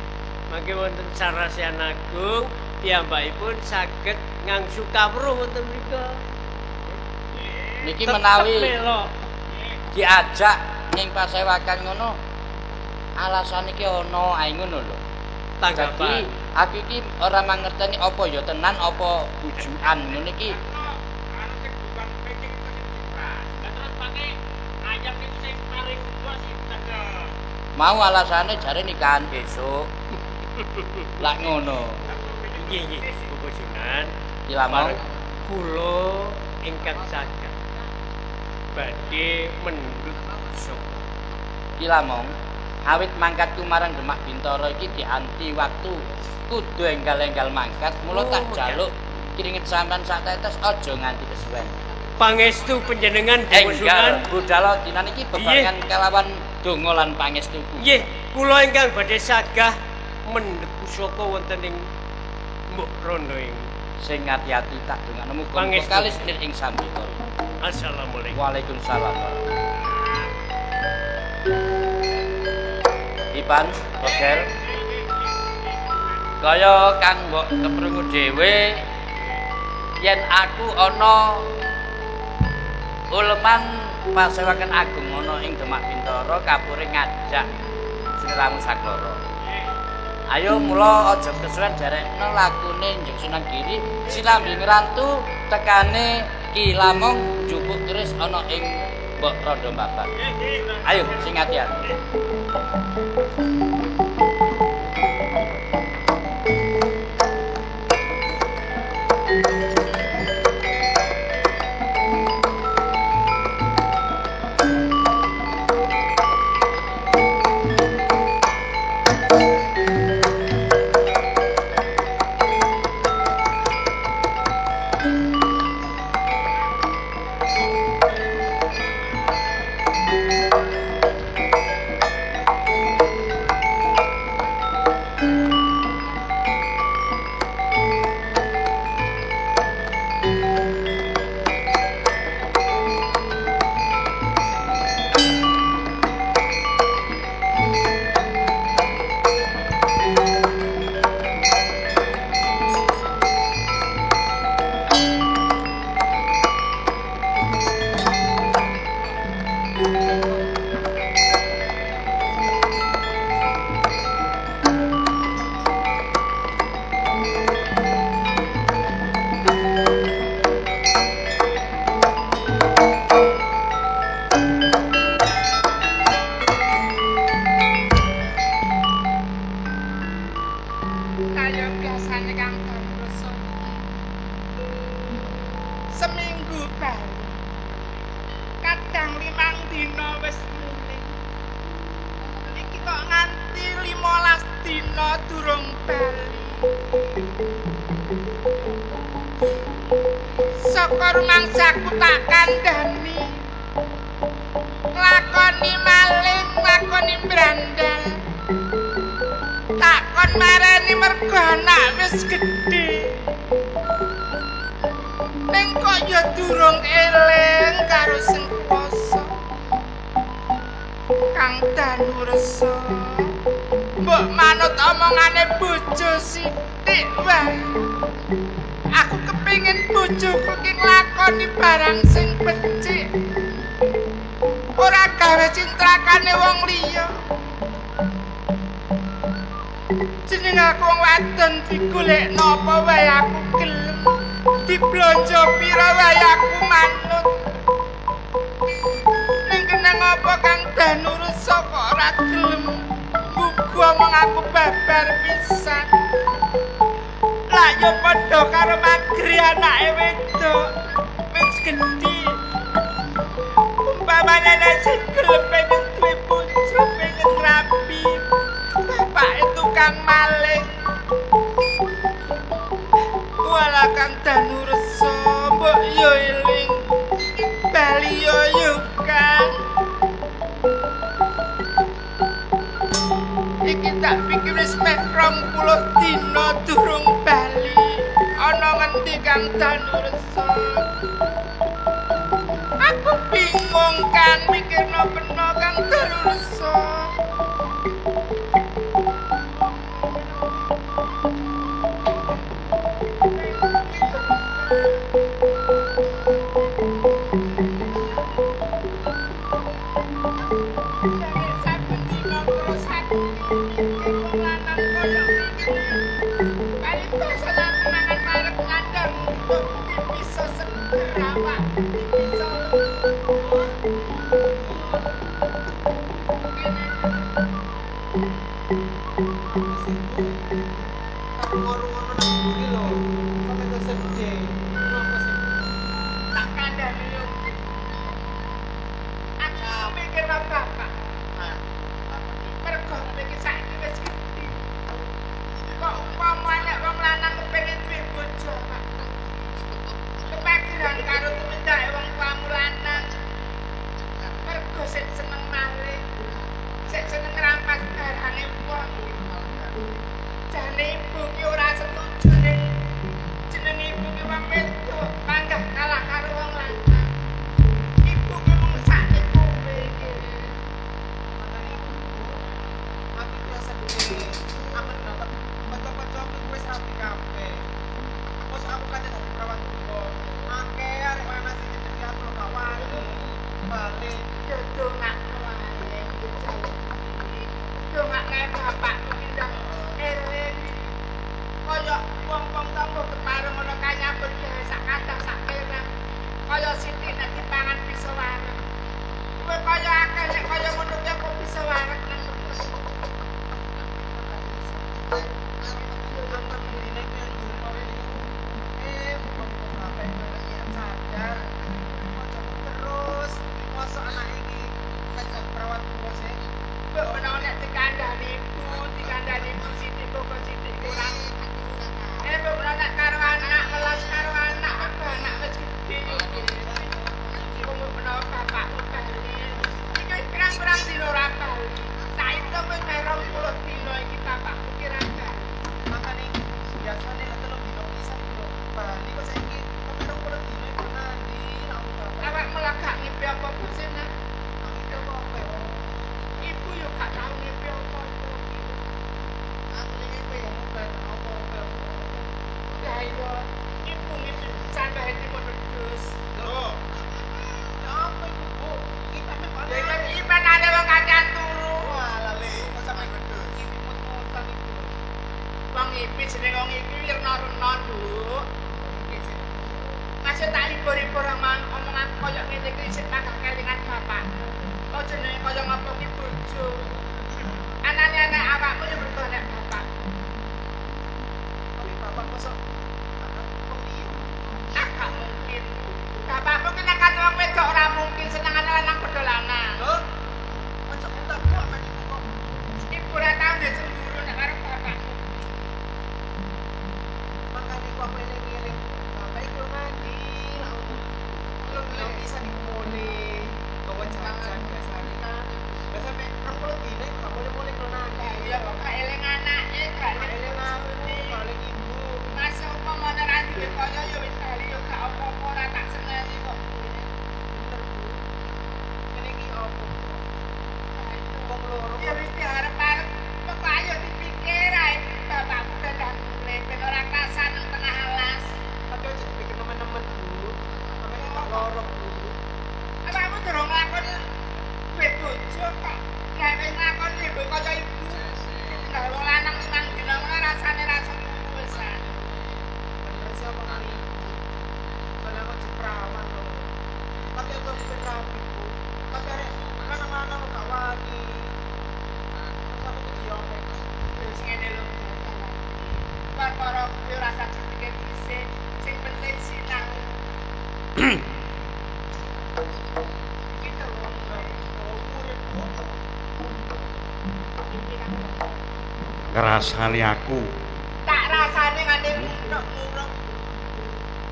Speaker 3: Mangke wonten Sarasian Agung piyambakipun saged ngangsu kawruh wonten mriku.
Speaker 5: Niki
Speaker 3: Tetep
Speaker 5: menawi
Speaker 3: melo.
Speaker 5: diajak ning pasewakan ngono alasan iki ana ae ngono lho. Dadi
Speaker 3: Tanggapan.
Speaker 5: aku iki ora mangerteni apa ya tenan apa bujukan ngono iki. Mau alasane jare nikahan besok. Lah ngono.
Speaker 3: Nggih nggih, Bapak Sunan.
Speaker 5: Ki Lamong.
Speaker 3: Kula ingkang saged badhe mendut pusaka.
Speaker 5: Ki Lamong, awit mangkatku marang Demak Bintara iki dianti waktu kudu enggal-enggal mangkat, mula tak
Speaker 3: Oh,
Speaker 5: jaluk kringet sampean sak tetes aja nganti kesuwen.
Speaker 3: pangestu panjenengan
Speaker 5: Enggal
Speaker 3: Sunan.
Speaker 5: budal dinan iki bebarengan kelawan donga lan pangestuku.
Speaker 3: Nggih, kula ingkang badhe sagah mendhet pusaka wonten ing Mbok Rondo ing.
Speaker 5: Sing ati-ati tak dongakno muga
Speaker 3: Pangestu.
Speaker 5: kalis nir ing sambika.
Speaker 3: Assalamualaikum.
Speaker 5: Waalaikumsalam. Ipan, Bogel. Kaya kang mbok keprungu dhewe yen aku ana uleman pasewaken agung ana ing Demak Bintara kapuring ngajak sliramu sakloro. Ayo mula aja kesuwen derekno lakune Njeng Sunan Giri silambi ngrantu tekane Ki Lamong jupuk terus ana ing Mbok Rondo Mbabak. Ayo sing ati-ati.
Speaker 6: Kaya biasane Kang Darmasa. Seminggu bali. Kadang 5 dina wis mulih. Iki kok nganti 15 dina durung bali. Saka rumangsaku tak kandhani. Lakoni maling, lakoni brandal. Takon marani mergo anak wis gedhe. Ning kok ya durung eling karo sing kuwasa. Kang Danursa. Mbok manut omongane bojo sithik wae. Aku kepengin bojoku ki nglakoni barang sing becik. Ora gawe cintrakane wong liya. Jeneng aku wong wadon digolekno apa wae aku gelem. Diblonjo pira wae aku manut. Ning kenang apa Kang Danursa kok ora gelem. Muga omong aku babar pisan. Lah yo padha karo magri anake wedok. Wis gedhi. Umpamane nek sing gelem pengen duwe bojo pengen rapi. Bapake tukang maling. Walah Kang Danursa, mbok yo eling. Bali yo Kang. Iki tak pikir wis meh 20 dina durung bali. Ana ngendi Kang Danursa? Aku bingung Kang mikirno peno Kang Danursa. pageran karo tumindake wong tuamu lanang. Mergo sik seneng maling, sik seneng ngrampas barange wong. Jane ibu ki ora setuju ning jeneng ibu ki wong wedok panggah kalah karo wong lanang. Ibu ki mung sakne kowe iki. Makane aku biasa duwe amen dapat kanca-kanca wis rapi kabeh. Bos aku kate dadi perawat tuwa. Akeh arek mana sing jadi aku lho gak wani. Bali yo dongak wae. Dongak kae bapakku pindah eling. Kaya wong-wong tangga kepareng ngono kae nyambut gawe sak kathah sak perang. Kaya Siti nek dipangan bisa wareg. Kowe kaya akeh nek kaya ngono ki kok bisa wareg nang. Masih tak libur-libur omongan koyok ngene iki sik tak kelingan bapak. Kok jenenge koyo ngopo ki bojo. Anane anak awakmu yo mergo nek bapak. Tapi bapak kosok kok piye? Agak mungkin. Bapakmu ki nek kate wong wedok ora mungkin senengane lanang padha lanang. Lho? Ojo entek kok mek iku kok. Ibu ora tau ndek cemburu nek karo bapakmu. Makane kok aku eling-eling. Bapak iku mandi. Belum bisa dikumuli bawa jalan biasanya kan biasanya orang pulau gini gak boleh kelonangan ya kok gak eleng anaknya gak eleng aku gak eleng ibu masa umpama nerani di kaya ya wis kali ya gak apa-apa ora tak seneni kok bener bu ini ki apa wong loro ya wis diharap-harap kok ayo dipikir ae bapakmu dadah mulai ben ora kasan nang tengah alas tapi aja dipikir teman-teman bu loro Bu. Awakmu durung lakoni duwe bojo kok. Gawe ngakoni ibu kaya ibu. Tinggal wong lanang nang dina ngono rasane kuwesan. Bener sih omongan ibu. Kalau aku ceprawan lho. Tapi aku ben rapi Bu. Tapi arek mana-mana kok gak wani. Terus aku kudu yo mek. Wis ngene lho. Perkara kuwi rasa dipikir dhisik, sing penting sinau.
Speaker 1: Ngrasani aku.
Speaker 6: Tak rasane ngene muruk-muruk.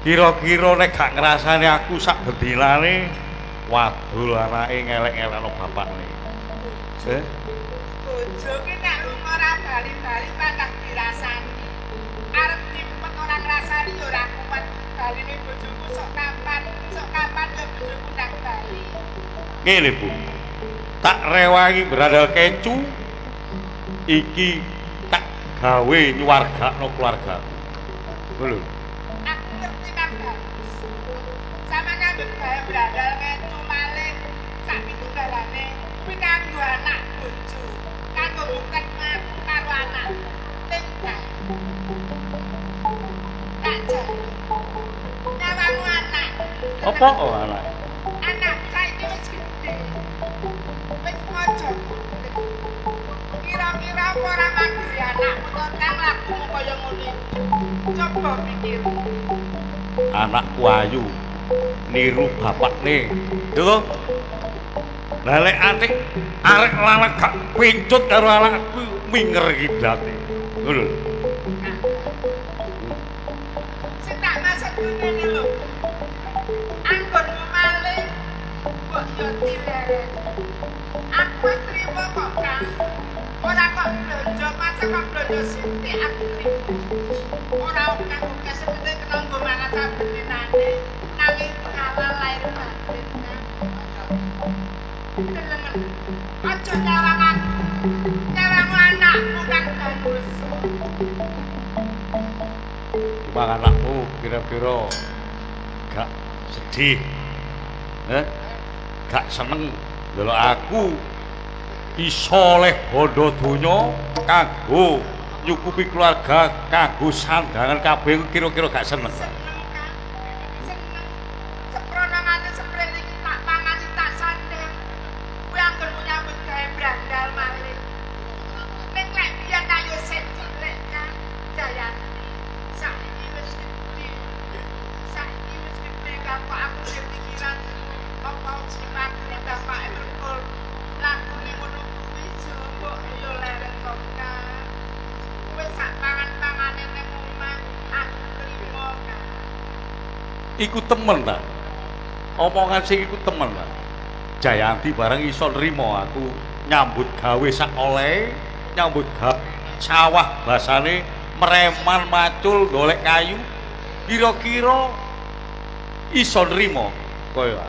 Speaker 1: Kira-kira nek gak ngrasani aku sak bedilane wadul anake ngelek-ngelekno bapakne.
Speaker 6: Bojo ki nek ora bali-bali pantas dirasani. Arep dipet ora ngrasani ya ora kuat. Baline bojoku sok kapan ya bojoku ndak bali.
Speaker 1: Ngene Bu. Tak rewangi berada kecu iki tak gawe nyuwargakno keluargaku. Lho.
Speaker 6: Aku ngerti kan bagus. Samane ambek gawe brandal kecu maling sak pitunggalane kuwi kanggo anak bojo. Kanggo buktek ngaku karo anak. Tinggal. Tak jare. Nyawamu anak.
Speaker 1: Apa anak?
Speaker 6: Anak saiki wis gede. Wis mojo. Kira-kira apa ora magri anakmu tentang lakumu kaya ngene. Coba pikir.
Speaker 1: Anakku ayu niru bapakne. Lho. Lah lek arek lanang gak pincut karo anakku minger kiblate. Ngono lho.
Speaker 6: Sing tak maksud ngene lho. yo dileret. Aku trimo kok, Kang. Ora kok blonjo, masa kok blonjo sithik aku trimo. Ora oke sebete kena nggo mangan sabenenane. Nanging halal lair batin. Delengen. Aja nyawang aku. Nyawang anakku Kang Danus.
Speaker 1: Gimana anakmu kira-kira gak sedih? Gak seneng delok aku iso oleh bondo donya kanggo nyukupi keluarga, kanggo sandangan kabeh kira-kira gak seneng. Iku temen ta. Omongan sing iku temen ta. Jayanti bareng iso nrimo aku nyambut gawe sak oleh, nyambut gawe sawah basane mereman macul golek kayu. Kira-kira iso nrimo kaya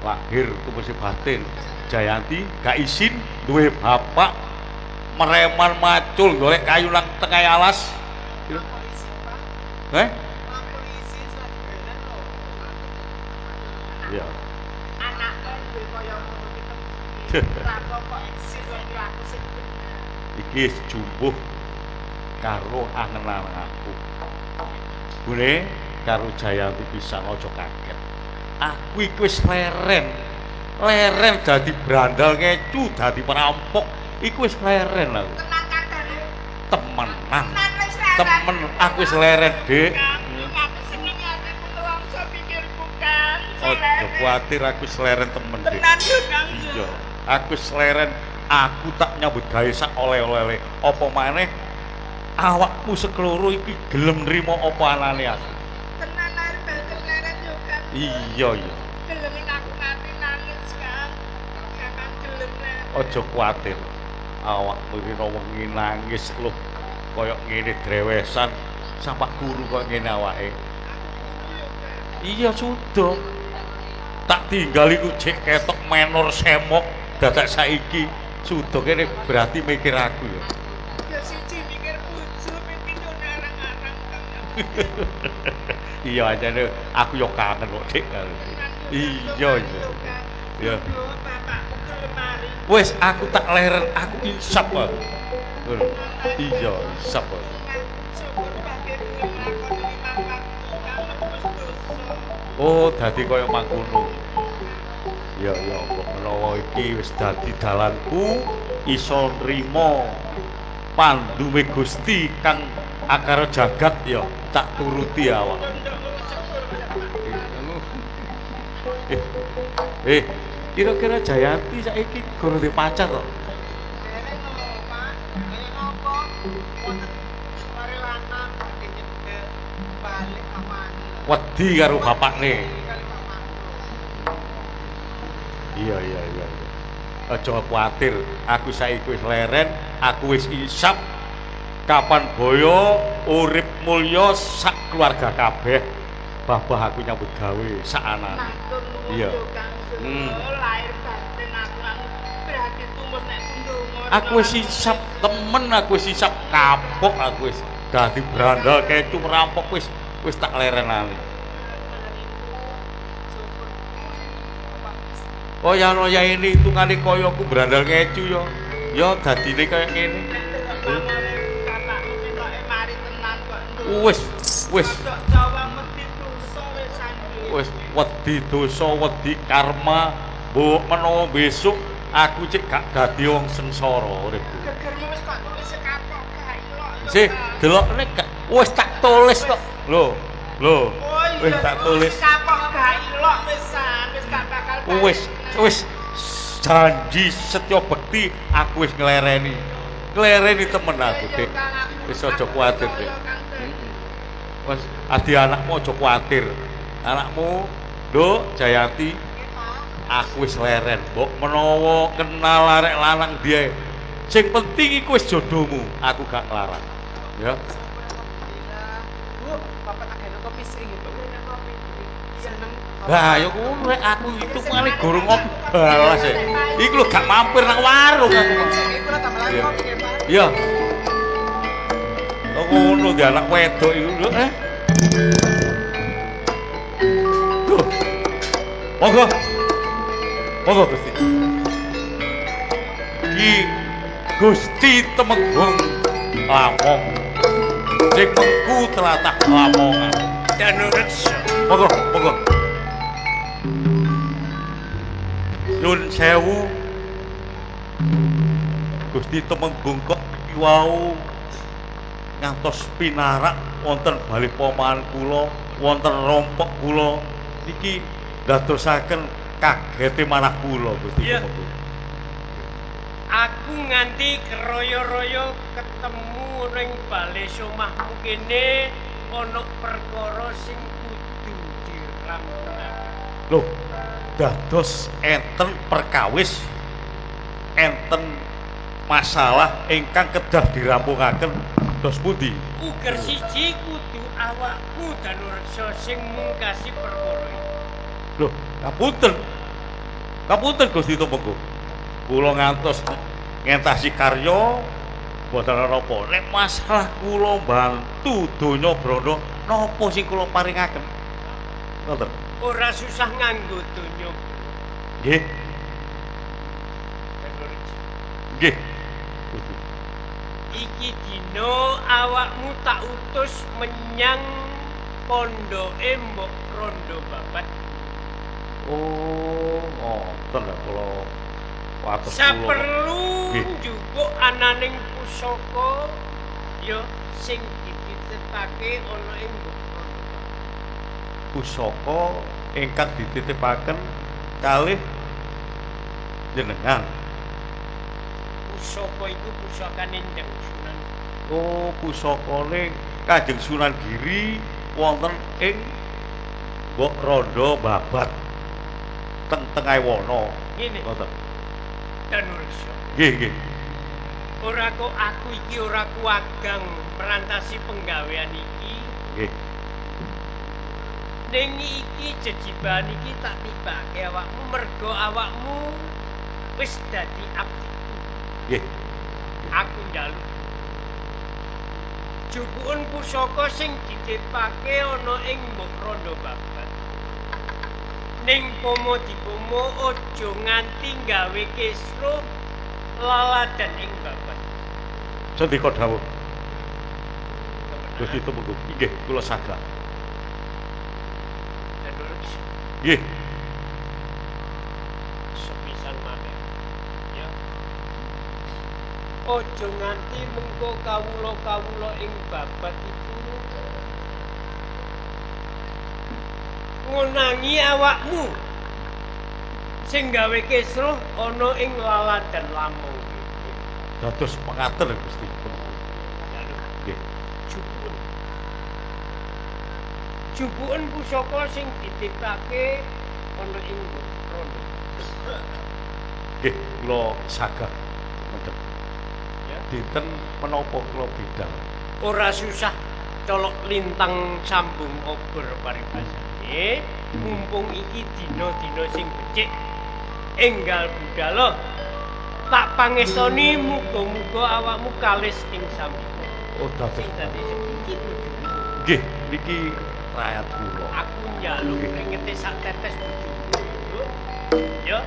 Speaker 1: lahir ku mesti batin. Jayanti gak izin duwe bapak mereman macul golek kayu nang tengah alas. Iya.
Speaker 6: Anakku duwe kaya ngono iki. Kok izin aku sing bener.
Speaker 1: Iki jumbuh karo angen-angen aku. Bune karo Jayanti bisa ojo kaget. Aku iki wis leren dadi brandal ngecu, dadi perampok. Iku wis leren aku.
Speaker 6: Tenan Kang Danu.
Speaker 1: Temenan. Temen aku wis leren, Dik.
Speaker 6: Aku seneng ati menungso pikirku kan.
Speaker 1: Ojo kuwatir aku wis leren temen, Dik.
Speaker 6: Tenan yo Kang.
Speaker 1: Iya, aku wis leren. Aku tak nyambut gawe sak oleh-oleh. Apa maneh awakmu sekeloro iki gelem nrimo apa anane aku.
Speaker 6: Tenan ae banget leren yo Kang.
Speaker 1: Iya.
Speaker 6: Gelem aku nganti nangis kan. Sampeyan gelem leren.
Speaker 1: Ojo kuwatir. Awakmu iki wengi nangis lho. Kaya ngene drewesan sampak guru kok ngene awake. Iya sudah. Tak tinggal iku jek ketok menor semok dadak saiki. Sudah kene berarti mikir aku ya.
Speaker 6: Ya siji mikir bojo pindho narang-narang Kang.
Speaker 1: Iya ajane aku yo kangen kok Dik. Iya. Ya.
Speaker 6: Bapakku gelem mari.
Speaker 1: Wes aku tak leren, aku insap kok. Iya, insap kok.
Speaker 6: Syukur bae gelem lakoni mangkat.
Speaker 1: Oh, dadi kaya mangkono. Ya kok menawa iki wis dadi dalanku iso nrimo panduwe Gusti kang akara jagat ya tak turuti awak. Kira-kira Jayanti saiki guru di pacar kok. Wedi karo bapakne. Iya. Aja kuwatir, aku saiki wis leren, aku wis isap. Kapan boyo urip mulya sak keluarga kabeh. Babah aku nyambut gawe sak anane. Iya.
Speaker 6: Lahir batin aku berarti tumur nek ndonga.
Speaker 1: Aku wis isap temen, aku wis isap kapok, aku wis dadi brandal kecu merampok wis tak lerenane. Oh ya no ya ini hitungane kaya aku brandal kecu ya. Ya dadine kaya ngene. Wis. Wis wedi dosa, wedi karma. Mbok menawa besok aku cek gak dadi wong sengsara uripku.
Speaker 6: Gegermu wis kok tulis kapok gak ilok.
Speaker 1: Sih, delokne gak wis tak tulis kok. Lho. Wis tak tulis.
Speaker 6: Kapok gak ilok pisan, wis gak bakal.
Speaker 1: Wis janji setya bekti aku wis nglereni. Klereni temen aku, Dik. Wis aja kuwatir, Dik. Wes adi anakmu aja kuwatir. Anakmu, Nduk Jayanti, aku wis leren, mbok menawa kenal arek lanang dia. Sing penting iku wis jodohmu, aku gak nglarang. Ya.
Speaker 6: Bu, Bapak tak ada kopi sih gitu. Seneng.
Speaker 1: Lah ya kuwi aku itu paling gorong ngopi balas e. Iku lho gak mampir nang warung aku.
Speaker 6: Iku lah tambah lagi kopi ya, Pak.
Speaker 1: Iya. Oh ngono di anak wedok iku lho Duh. Monggo. Monggo Gusti. Iki Gusti Temenggung Lamong. Sing mengku tlatah Lamongan.
Speaker 3: Danureksa.
Speaker 1: Monggo, monggo. Nyun sewu. Gusti Temenggung kok wau ngantos pinarak wonten bali pomahan kula, wonten rompok kula niki dadosaken kagete manah kula Gusti
Speaker 3: Iya.
Speaker 1: Temenggung.
Speaker 3: Aku nganti keroyo-royo ketemu ning bale omahmu kene ana perkara sing kudu dirampungaken.
Speaker 1: Loh, dados enten perkawis enten masalah ingkang kedah dirampungaken dos pundi?
Speaker 3: Uger siji kudu awakmu Danureksa sing mungkasi perkara iki.
Speaker 1: Loh, ngapunten. Ngapunten Gusti Temenggung. Kula ngantos ngentasi karya boten ana apa. Nek masalah kula bantu donya brana napa sing kula paringaken? Ngoten.
Speaker 3: Ora susah nganggo donya.
Speaker 1: Nggih,
Speaker 3: Danureksa.
Speaker 1: nggih. Gusti.
Speaker 3: Iki dina awakmu tak utus menyang pondoke Mbok Rondo Babat.
Speaker 1: Oh, ngoten lho kula wates kula.
Speaker 3: Saperlu
Speaker 1: Nggih.
Speaker 3: njupuk ananing pusaka ya sing dititipake ana ing Mbok Rondo Babat.
Speaker 1: Pusaka ingkang dititipaken kalih jenengan.
Speaker 3: Pusaka iku pusakane Ndang Sunan.
Speaker 1: Oh, pusakane Kanjeng Sunan Giri wonten ing Mbok Rondo Babat teng Tengaiwana.
Speaker 3: Ngene,
Speaker 1: Ngoten.
Speaker 3: Danureksa.
Speaker 1: Nggih, nggih.
Speaker 3: Ora kok aku iki ora kuwagang merantasi penggawean iki.
Speaker 1: Nggih.
Speaker 3: Ning iki jejiban iki tak tibake awakmu mergo awakmu wis dadi abdiku.
Speaker 1: Nggih.
Speaker 3: Aku njaluk jupukun pusaka sing ditipake ana ing Mbok Rondo Babat. Ning pomo dipomo aja nganti gawe kisruh laladan ing babat.
Speaker 1: Sendika dawuh. Gusti Temenggung. Nggih, kula saged.
Speaker 3: Danureksa.
Speaker 1: Nggih.
Speaker 3: Sepisan maneh. Ya. Aja nganti mengko kawula-kawula ing babat iku ngonangi awakmu sing gawe kisruh ana ing laladan Lampung.
Speaker 1: Dados pengaten Gusti Temenggung. Nggih.
Speaker 3: Jupukun. Jupukun pusaka sing ditipake ana ing Rondo.
Speaker 1: Nggih, kula saged. Ngoten.
Speaker 3: Ya.
Speaker 1: Dinten menapa kula bidal.
Speaker 3: Ora susah colok lintang sambung obor paribasane mumpung iki dina-dina sing becik enggal budala tak pangestoni muga-muga awakmu kalis ing sami.
Speaker 1: Oh, dados.
Speaker 3: Sing dadi iki bojomu.
Speaker 1: Nggih, niki rakyat kula.
Speaker 3: Aku njaluk kringete sak tetes bojomu. Ya.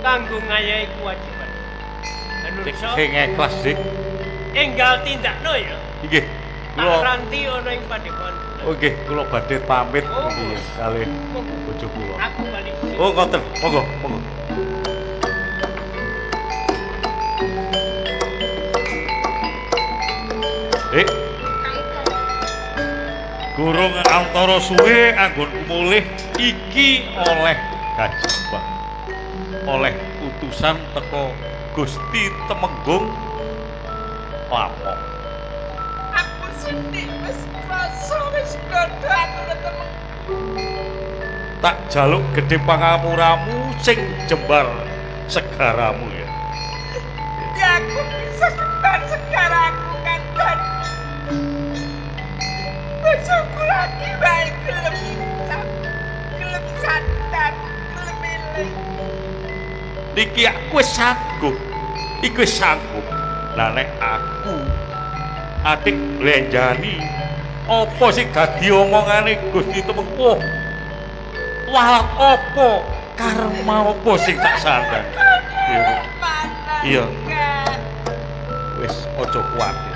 Speaker 3: Kanggo ngayahi kewajiban. Danureksa
Speaker 1: Sing ikhlas, Dik.
Speaker 3: enggal tindakno ya.
Speaker 1: Nggih.
Speaker 3: Tak
Speaker 1: Kula
Speaker 3: ranti ana ing padepokan.
Speaker 1: Oh nggih, kula badhe pamit
Speaker 3: Oh.
Speaker 1: niki kalih bojo kula.
Speaker 3: Aku balik.
Speaker 1: Oh, ngoten. Monggo, monggo. Gurung antara suwe anggonku mulih iki oleh kajaba. Oleh utusan teko Gusti Temenggung Apa?
Speaker 6: Aku sithik wis krasa wis godho aku ketemu.
Speaker 1: Tak jaluk gedhe pangamuramu sing jembar segaramu ya.
Speaker 6: Ya aku bisa sebar segaraku kan kan. Bojoku lagi baik gelem sadar, gelem milih.
Speaker 1: Niki aku wis sanggup. Iku wis sanggup. Lah nek aku atik blenjani apa sing dadi omongane Gusti Temengku? Wah apa karma apa sing tak sandang? Iya. Wis aja kuwatir.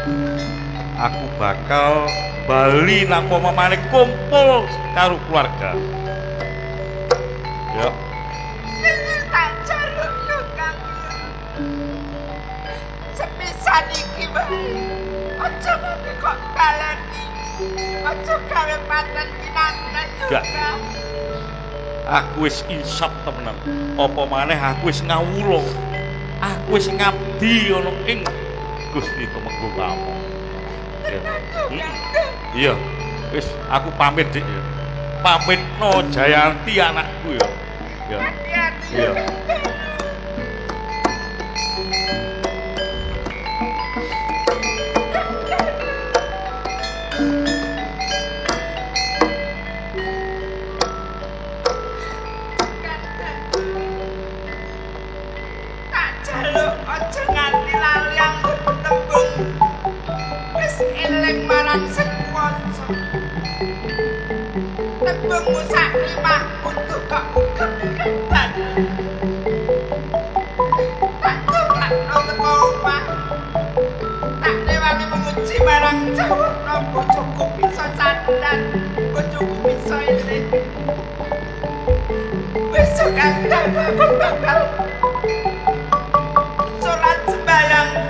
Speaker 1: Aku bakal bali nang pamane kumpul karo keluarga. Ya.
Speaker 6: Tak jaluk tukang. Sepisan iki wae. Aja mati kok baleni. Aja gawe paten kinangan juga.
Speaker 1: Aku wis insaf temenan. Apa maneh aku wis ngawula. Aku wis ngabdi ana ing Gusti Temenggu kamu. Iya. Wis aku pamit Dik ya. Pamitno Jayanti anakku ya. Ya. Iya.
Speaker 6: Aja nganti lali aku tembung wis eling marang sing kuwasa tembungmu sak lima untuk kok kepikiran tak tolak no teko omah tak lewati memuji marang jawab bojoku bisa sadar bojoku bisa eling wis kadang aku bakal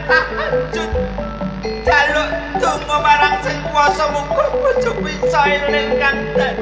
Speaker 6: tahajud jaluk donga marang sing kuwasa muga bojoku bisa eling kanten.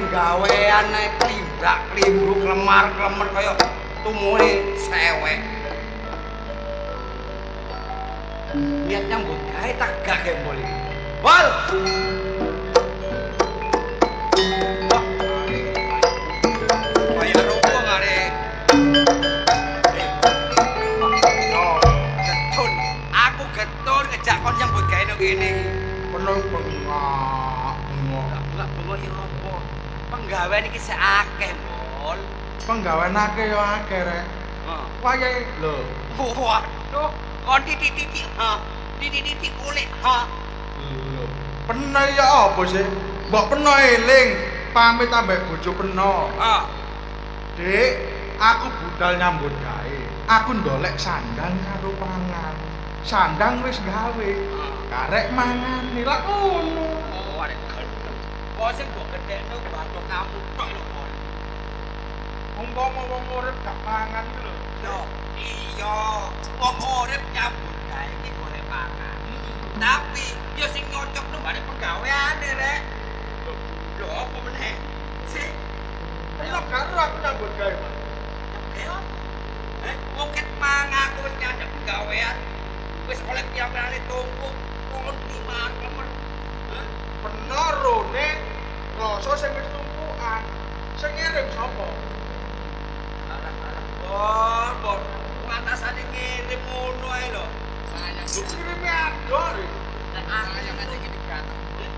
Speaker 4: Gaweane klimbrak-klimbruk lemar-klemer kaya tumuhe sewek. Niat nyambut gawe tak gak gembol iki. Bol. Kaya rupo ngare. Getun. Aku getun ngejak kon nyambut gawe nang kene.
Speaker 2: Penuh bengak.
Speaker 4: Enggak bengok ya apa? Penggawean iki sik akeh, Mol.
Speaker 2: Penggawean akeh yo akeh rek. Wayahe lho.
Speaker 4: Waduh, kon titik-titik, ha. Titik-titik kulit, ha.
Speaker 2: Lho, peno ya apa sih? Mbok peno eling pamit ambek bojo peno.
Speaker 4: Ha.
Speaker 2: Dik, aku budal nyambut gawe. Aku ndolek sandang karo pangan. Sandang wis gawe. Karek mangan nilak ngono.
Speaker 4: Oh, arek gendeng. Kok sing mbok gedhekno batok kamu tok lho, Mol.
Speaker 2: Umpama wong urip gak mangan iki lho.
Speaker 4: Loh, iya. Wong urip nyambut gawe iki golek pangan. Tapi yo sing nyocok nembane penggaweane, Rek. Lho, apa meneh? Sih.
Speaker 2: Ayo karo aku nyambut gawe, Mas.
Speaker 4: Wong ket mangan wis nyambut penggawean. Wis oleh piambane tumpuk, kon diman kemer.
Speaker 2: Peno rone rasa sing wis tumpukan. Sing ngirim sapa?
Speaker 4: Oh, bor. Pantasane ngirim ngono ae lho.
Speaker 2: Sayang kirime ador.
Speaker 4: Dan ayam iki digatek.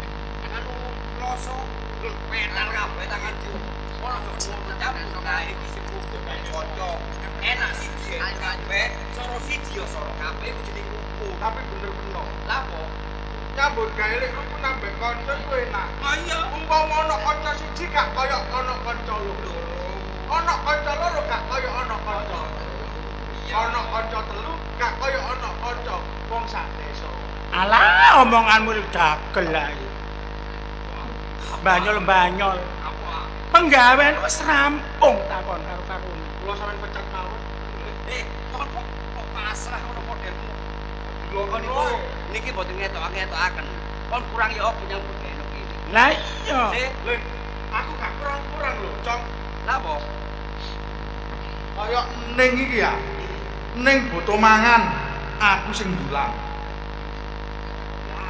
Speaker 4: Anu kloso
Speaker 6: Petan kabeh tanganku. Ora ngono campur kae iki sibuk gawe kanca. Enak siji kabeh, soro siji ya soro kabeh iku jeneng kuku.
Speaker 4: Tapi bener-bener.
Speaker 6: Lah apa?
Speaker 4: Nyambut gawe lek kuku nambah kanca iku enak.
Speaker 6: Ah iya.
Speaker 4: Umpama ana kanca siji gak kaya ana kanca loro. Ana kanca loro gak kaya ana kanca. Ana kanca telu gak kaya ana kanca wong sak desa.
Speaker 7: Alah omonganmu dagel ae. Banyol-banyol.
Speaker 6: Apa?
Speaker 7: Penggawean wis rampung takon karo kakune.
Speaker 4: Kula sampean pecat mawon.
Speaker 6: Kok pasrah ngono modelmu.
Speaker 4: Lho
Speaker 6: Kon niku niki mboten ngetokaken. Kon kurang ya apa nyambut gawe iki.
Speaker 7: Lah iya.
Speaker 4: Lho, aku gak kurang-kurang lho, Cong.
Speaker 6: Lah apa?
Speaker 4: Kaya ning iki ya. Ning boto mangan aku sing dulang.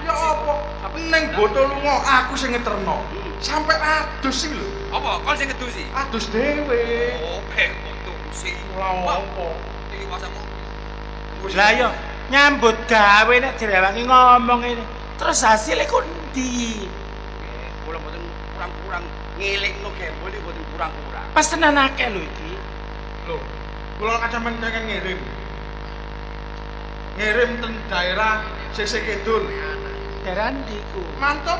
Speaker 4: Ya apa? Ning boto lunga aku sing ngeterno. Sampai adus sing lho.
Speaker 6: Apa? Kon sing ngedusi?
Speaker 4: Adus dhewe.
Speaker 6: Oh, ngedusi.
Speaker 4: Ora apa.
Speaker 6: Iki pasamu.
Speaker 7: Lah iya nyambut gawe nek direwangi ngomong ini. Terus hasilnya ku ndi?
Speaker 6: Kula mboten kurang-kurang ngelingno gembol iki mboten kurang-kurang.
Speaker 7: Pesenan akeh lho iki.
Speaker 4: Lho, kula kacamen pengen ngirim. Ngirim teng daerah sisih kidul.
Speaker 7: Daerah ndi ku?
Speaker 4: Mantep.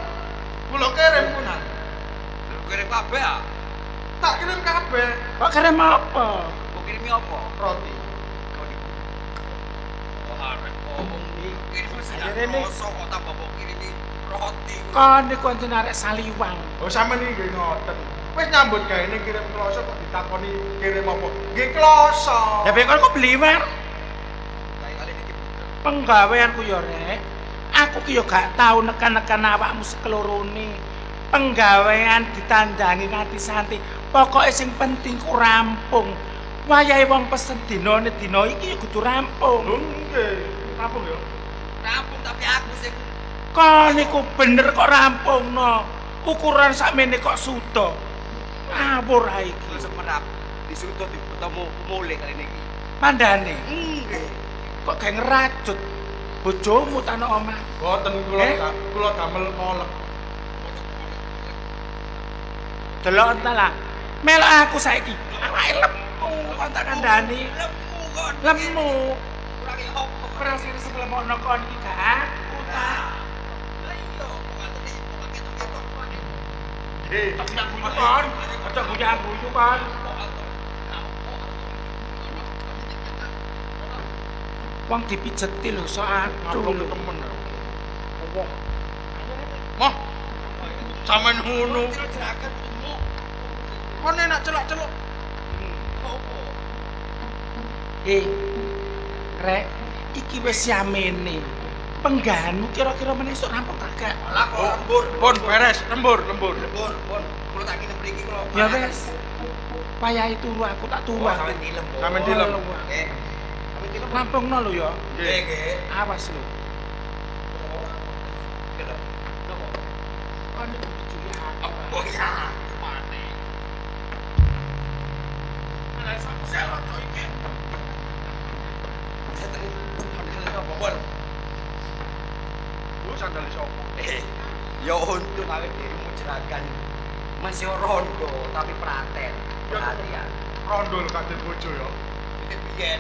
Speaker 4: Kula kirim kunan.
Speaker 6: Kirim kabeh ah.
Speaker 4: Tak kirim kabeh
Speaker 7: Kok kirim apa?
Speaker 6: Kok kirimi apa?
Speaker 4: roti.
Speaker 6: Kau niku. Wah, arek ngomong iki mesti
Speaker 7: Ayo, Rene.
Speaker 6: kok tambah kok kirimi roti.
Speaker 7: Kon niku anjen arek saliwang.
Speaker 4: Oh sampean iki nggih ngoten. Wis nyambut gawe ning kirim kloso kok ditakoni kirim apa? Nggih kloso.
Speaker 7: Ya ben kon kok beli war.
Speaker 6: Kayak kali iki.
Speaker 7: Penggaweanku yo rek. Aku ki yo gak tau nekan-nekan awakmu sekelorone. Penggawean ditandangi nganti santi. Pokoke sing penting ku rampung. Wayahe wong pesen dinane dina iki yo kudu rampung.
Speaker 4: Lho nggih. Rampung ya?
Speaker 6: Rampung tapi aku sing
Speaker 7: Kon niku bener kok rampungno. Ukuran sakmene kok suda. Ngawur ae iki.
Speaker 6: semerap disudut ketemu mulih kali niki.
Speaker 7: Mandane
Speaker 6: Nggih.
Speaker 7: kok gak ngerajut. Bojomu ta nang omah.
Speaker 4: Boten kula damel kolek.
Speaker 7: Delok entar lah. Melok aku saiki. Awake lemu kon tak kandhani.
Speaker 6: Lemu kon.
Speaker 7: Lemu.
Speaker 6: Kurangi opo?
Speaker 7: Perasaan sebelah kon iki gak aku ta.
Speaker 6: Lah iya, kok ngaten iki kok ketok-ketok kok.
Speaker 4: Nggih.
Speaker 7: Tak guyu kon. Aja guyu kon. Wong dipijeti lho sok aduh lho.
Speaker 4: temen. Wong. Mah. Sampeyan ngono. Kon enak celak-celuk.
Speaker 7: Rek, iki wis yamene. Penggaweanmu kira-kira menesuk rampung kagak?
Speaker 6: Lah kok lembur.
Speaker 4: Pun beres, lembur.
Speaker 6: Lembur. Kula tak kene mriki kula.
Speaker 7: Ya wis. Payahe turu aku tak turu.
Speaker 6: Sampe dilem.
Speaker 4: Sampeyan dilem.
Speaker 6: Nggih. Sampe dilem.
Speaker 7: Rampungno lho ya.
Speaker 6: Nggih, nggih.
Speaker 7: Awas lho.
Speaker 6: Gelem. Nopo?
Speaker 7: Kon iki dijuli aku.
Speaker 6: Oh ya, mane. Ana selo to iki. Setan padahal apa bol?
Speaker 4: Lu sandal sapa?
Speaker 6: Ya untuk awake dhewe jeragan. Masih rondo tapi praten. Perhatian.
Speaker 4: Rondol kadek bojo ya.
Speaker 6: Piye-piye.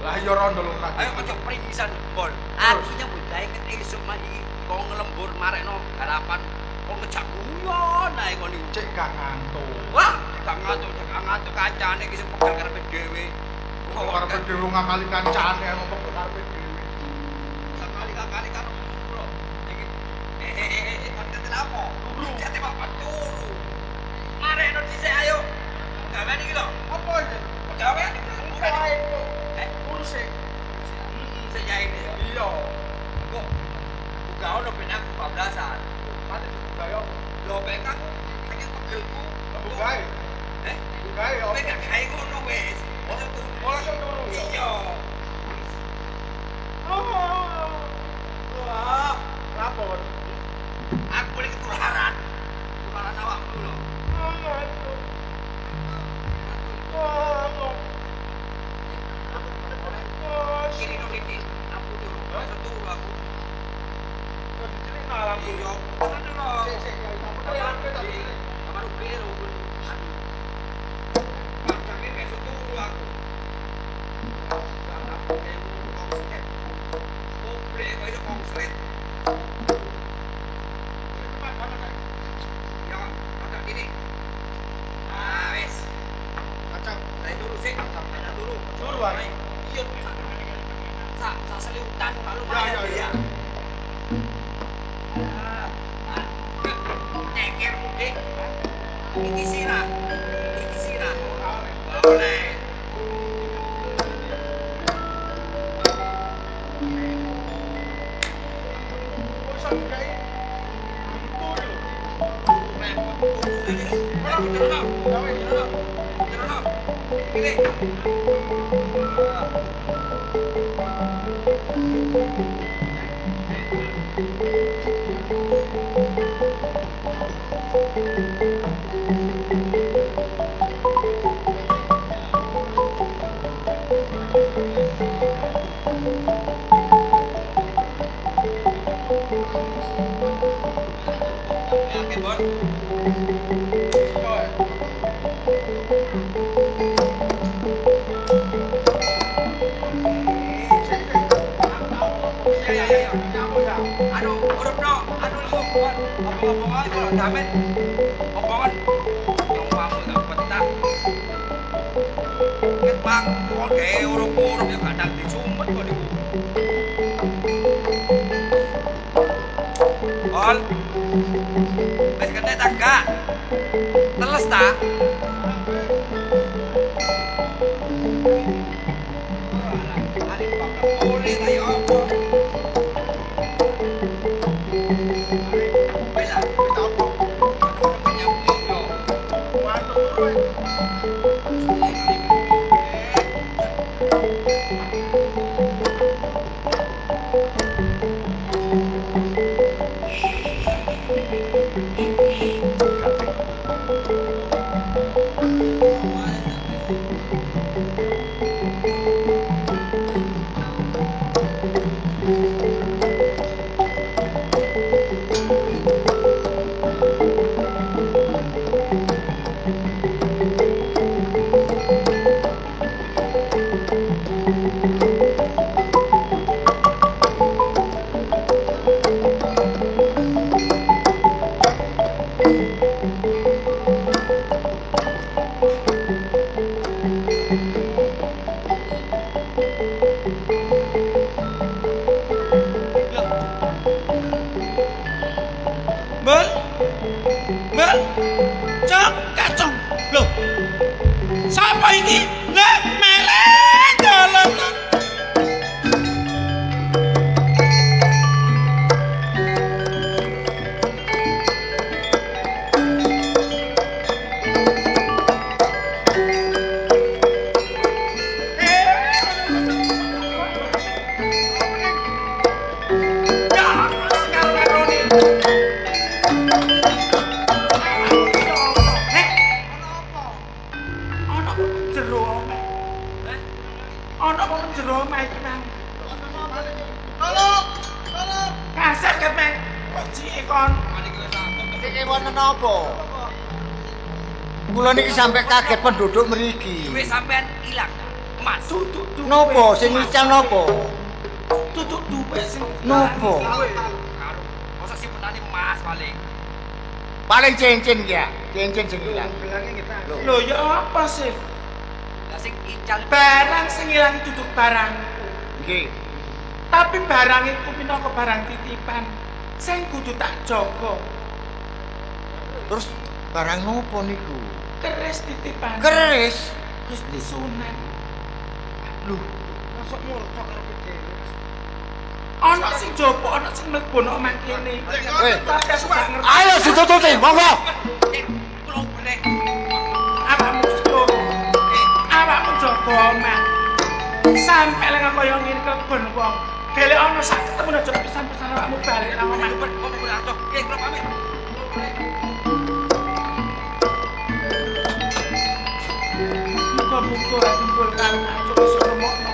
Speaker 4: Lah ya rondol kadek.
Speaker 6: Ayo ojo primisan bol. Artinya budaya ket esuk mari kok ngelembur marekno garapan kok ngejak guyon ae kon iki.
Speaker 4: Cek gak ngantuk.
Speaker 6: Wah, gak ngantuk kancane iki sing pegel karepe dhewe.
Speaker 4: Kok karepe dhewe ngakali kancane apa kok karepe dhewe.
Speaker 6: Kali karo bro. Iki kan apa? Jate bapak turu. Marekno dhisik ayo. Gawean iki lho.
Speaker 4: Apa iki?
Speaker 6: Gawean iki.
Speaker 4: Mulai kok. Urus e.
Speaker 6: Saya ini ya.
Speaker 4: Iya.
Speaker 6: Kok buka ono ben aku bablasan.
Speaker 4: Mate buka yo.
Speaker 6: Lho ben aku saking pegelku.
Speaker 4: Buka e. Buka e.
Speaker 6: Kowe gak gawe ngono wis.
Speaker 4: Langsung turu.
Speaker 6: Iya.
Speaker 4: Wah, lapor.
Speaker 6: Aku boleh ketularan. Ketularan awakmu lho. Kiri no kiri. Aku dulu. Satu aku. Iya. Ngono lho.
Speaker 2: Sampai kaget penduduk mriki.
Speaker 5: Duwe sampean ilang. Mas.
Speaker 2: Nopo sing ngicam nopo?
Speaker 7: Tutuk duwe sing
Speaker 2: nopo?
Speaker 5: Masa simpenane emas paling.
Speaker 2: Paling cincin ya, cincin sing ilang.
Speaker 7: Lho ya apa sih?
Speaker 5: Lah sing ical
Speaker 7: Barang sing ilang tutuk barang.
Speaker 2: Nggih.
Speaker 7: Tapi barang iku minangka barang titipan sing kudu tak jaga.
Speaker 2: Terus barang nopo niku?
Speaker 7: Keris titipan.
Speaker 2: Keris
Speaker 7: Gusti Sunan.
Speaker 2: Lho,
Speaker 7: masuk murka karo dhewe. Ana sing jopo, ana sing mlebu nang omah kene. Tapi aku gak ngerti.
Speaker 2: ayo ditututi, monggo.
Speaker 5: kula brek.
Speaker 7: Awakmu jogo. Awakmu jogo omah. Sampai lek kaya ngene kebon wong. Delek ana sak ketemu aja pisan-pisan awakmu balik nang omah.
Speaker 5: Nggih, kula pamit.
Speaker 7: Muka-muka ra timbul karo acuk iso nemokno.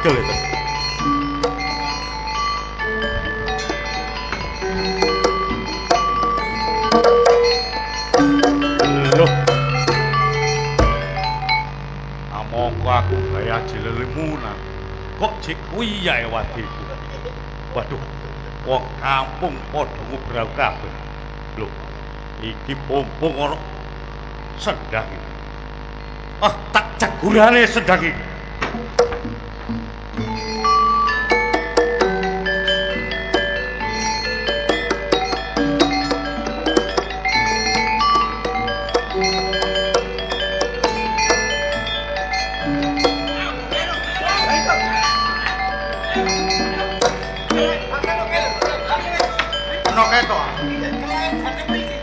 Speaker 1: pegel itu. Loh. Amongko aku gaya jelelimunan. Kok cek kuwi ya wadiku. Waduh, wong kampung padha ngobrol kabeh. Lho, iki pompong ana sendang iki. Ah, tak cegurane sendang iki.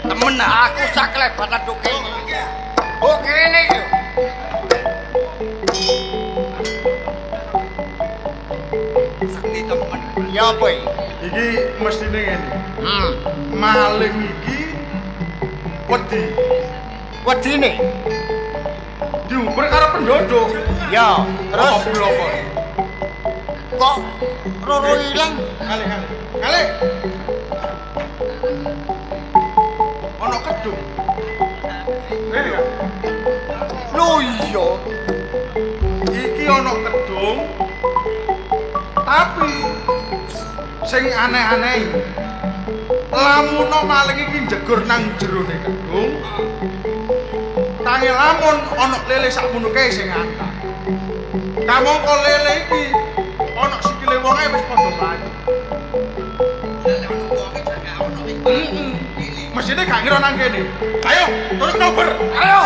Speaker 2: Temen aku sak kelebatan tok kene. Oh kene iki. Sakti temen. Ya apa iki?
Speaker 8: Iki mestine ngene. Maling iki wedi.
Speaker 2: Wedine.
Speaker 8: Diuber karo penduduk.
Speaker 2: Ya, terus
Speaker 8: Apa bloko?
Speaker 2: kok Roro ilang?
Speaker 8: Kali. Ono kedung. Ngene kan?
Speaker 2: Lho iya.
Speaker 8: Iki ono kedung. Tapi sing aneh-aneh lamun maling iki njegur nang jerone kedung. Tangi lamun ana lele sakmono kae sing antah. Kamangka lele iki ana sikile wonge wis padha mlayu. Mesine gak ngira nang kene. Ayo, terus nobar. Ayo.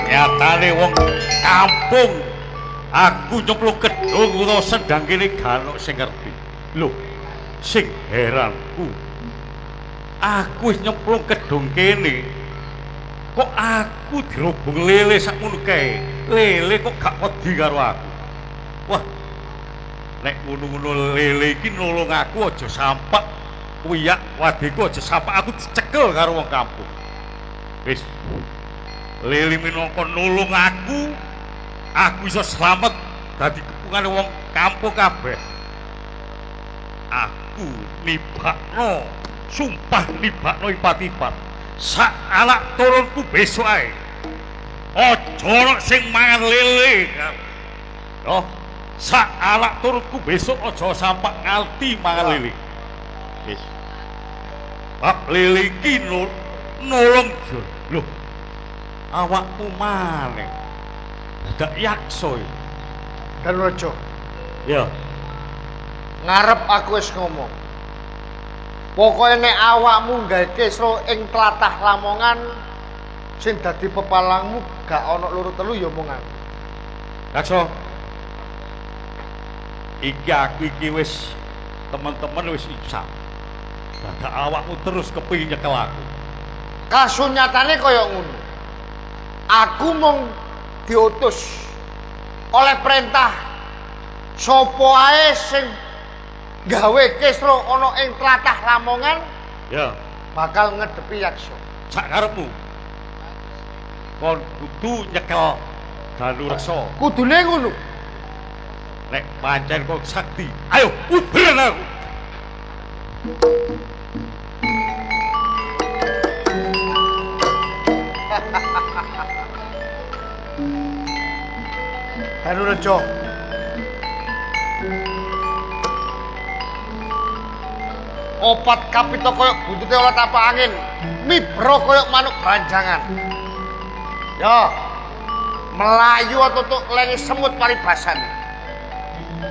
Speaker 1: Nyatane wong kampung aku nyemplung gedung utawa sendang kene gak ono sing ngerti. Lho, sing heranku aku wis nyemplung gedung kene kok aku dirobong lele sakmono kae. Lele kok gak wedi karo aku. Wah, nek ngono-ngono lele iki nolong aku aja sampak kuyak wadiku aja sampak aku dicekel karo wong kampung. Wis lele minangka nulung aku iso slamet dadi kepungane wong kampung kabeh. Aku nibakno, sumpah nibakno ipat-ipat sak anak turunku besok ae aja ana sing mangan lele. Loh, sak anak turunku besok aja sampak nganti mangan lele. Wis bab lele iki nolong lho awakmu maneh dadak yakso iki.
Speaker 2: Danreja,
Speaker 1: Ya,
Speaker 2: ngarep aku wis ngomong. Pokoke nek awakmu gawe kesro ing tlatah Lamongan sing dadi pepalangmu gak ana loro telu ya omongan.
Speaker 1: yakso. Iki aku iki wis teman-teman wis insaf. Dadak awakmu terus kepengin nyekel aku.
Speaker 2: Kasunyatane kaya ngono. Aku mung diutus oleh perintah sapa ae sing gawe kesro ana ing tlatah Lamongan
Speaker 1: Ya,
Speaker 2: bakal ngedepi yaksa.
Speaker 1: sak karepmu. Kon kudu nyekel Danureksa.
Speaker 2: Kudune ngono.
Speaker 1: Nek pancen kok sakti, ayo uber aku.
Speaker 2: Danureja. Opat kapita koyok buntute olah tapak angin, mibro koyok manuk beranjangan. Ya, melayu atau tutuk lengi semut paribasan.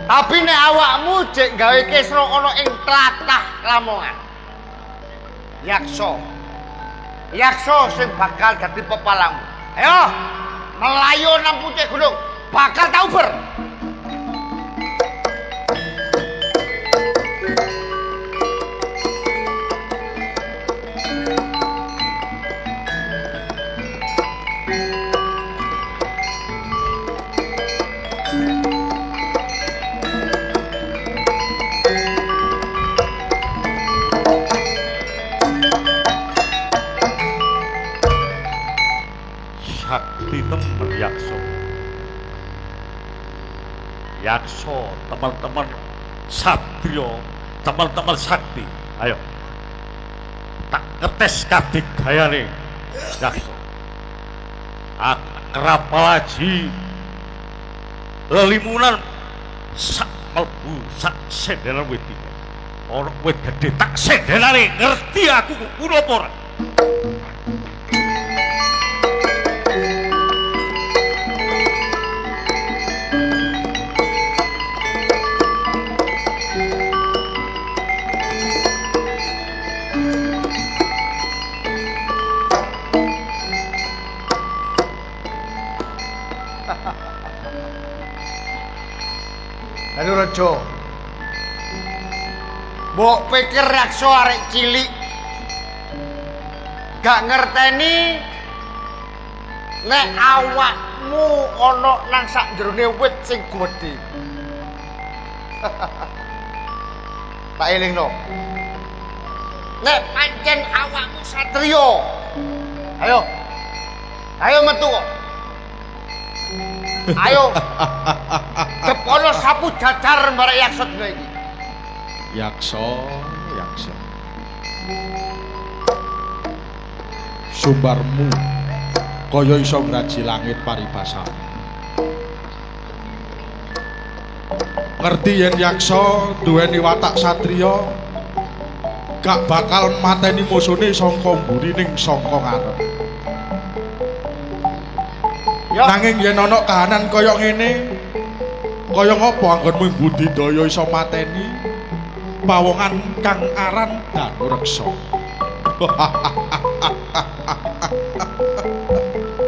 Speaker 2: Tapi nek awakmu jek gawe kesro ana ing tlatah Lamongan. Yakso sing bakal dadi pepalangmu. Ayo, melayu nang pucuk gunung, bakal tau ber.
Speaker 1: teman-teman Yakso. Yakso, teman-teman Satrio, teman-teman Sakti. Ayo. Tak ngetes kabeh gayane Yakso. Akrab laji lelimunan sak melbu sak sendelan wit iki. Ora wit gedhe tak sendelane ngerti aku kulo apa ora?
Speaker 2: Lalu Rejo, mbok pikir Yakso arek cilik gak ngerteni nek awakmu ana nang sak jerone wit sing gedhe. Tak elingno. Nek pancen awakmu satrio. Ayo. Ayo metu kok. Ayo. Depono sapu jajar marek Yakso dina iki.
Speaker 8: Yakso. Sumbarmu kaya iso ngraji langit paribasa. Ngerti yen Yakso duweni watak satriya, gak bakal mateni musune saka mburi ning saka ngarep. Nanging yen ana kahanan kaya ngene, kaya ngapa anggonmu budidaya iso mateni pawongan kang aran Danureksa.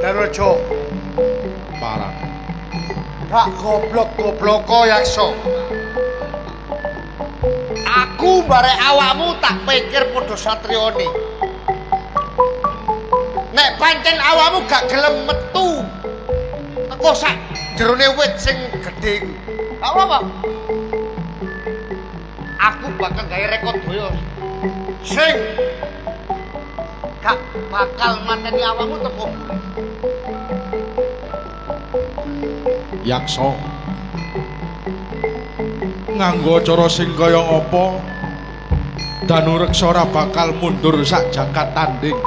Speaker 2: Danurejo.
Speaker 8: Parang.
Speaker 2: Gak goblok-goblok Yakso. Aku barek awakmu tak pikir padha satriyane. Nek pancen awakmu gak gelem metu teko sak jerone wit sing gedhe iku. Gak apa-apa. Aku bakal gawe rekod doyo sing gak bakal mateni awakmu teko buri.
Speaker 8: Yakso. Nganggo cara sing kaya apa Danureksa ora bakal mundur sak jagat tanding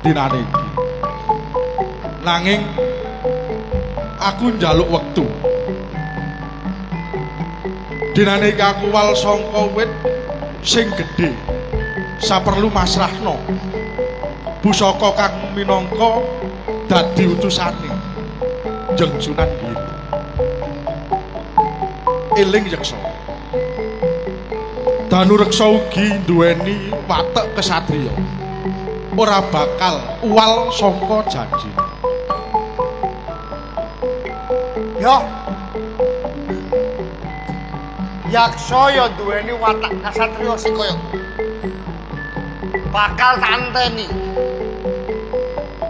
Speaker 8: dinane iki. Nanging aku njaluk wektu. Dinane iki aku wal sangka wit sing gedhe. Saperlu masrahno pusaka kang minangka dadi utusane Jeng Sunan Giri. Eling Yakso. Danureksa ugi duweni watek kesatriya. Ora bakal uwal sangka janji.
Speaker 2: Yo. Yakso ya duweni watak kasatriya sing kaya bakal tak anteni.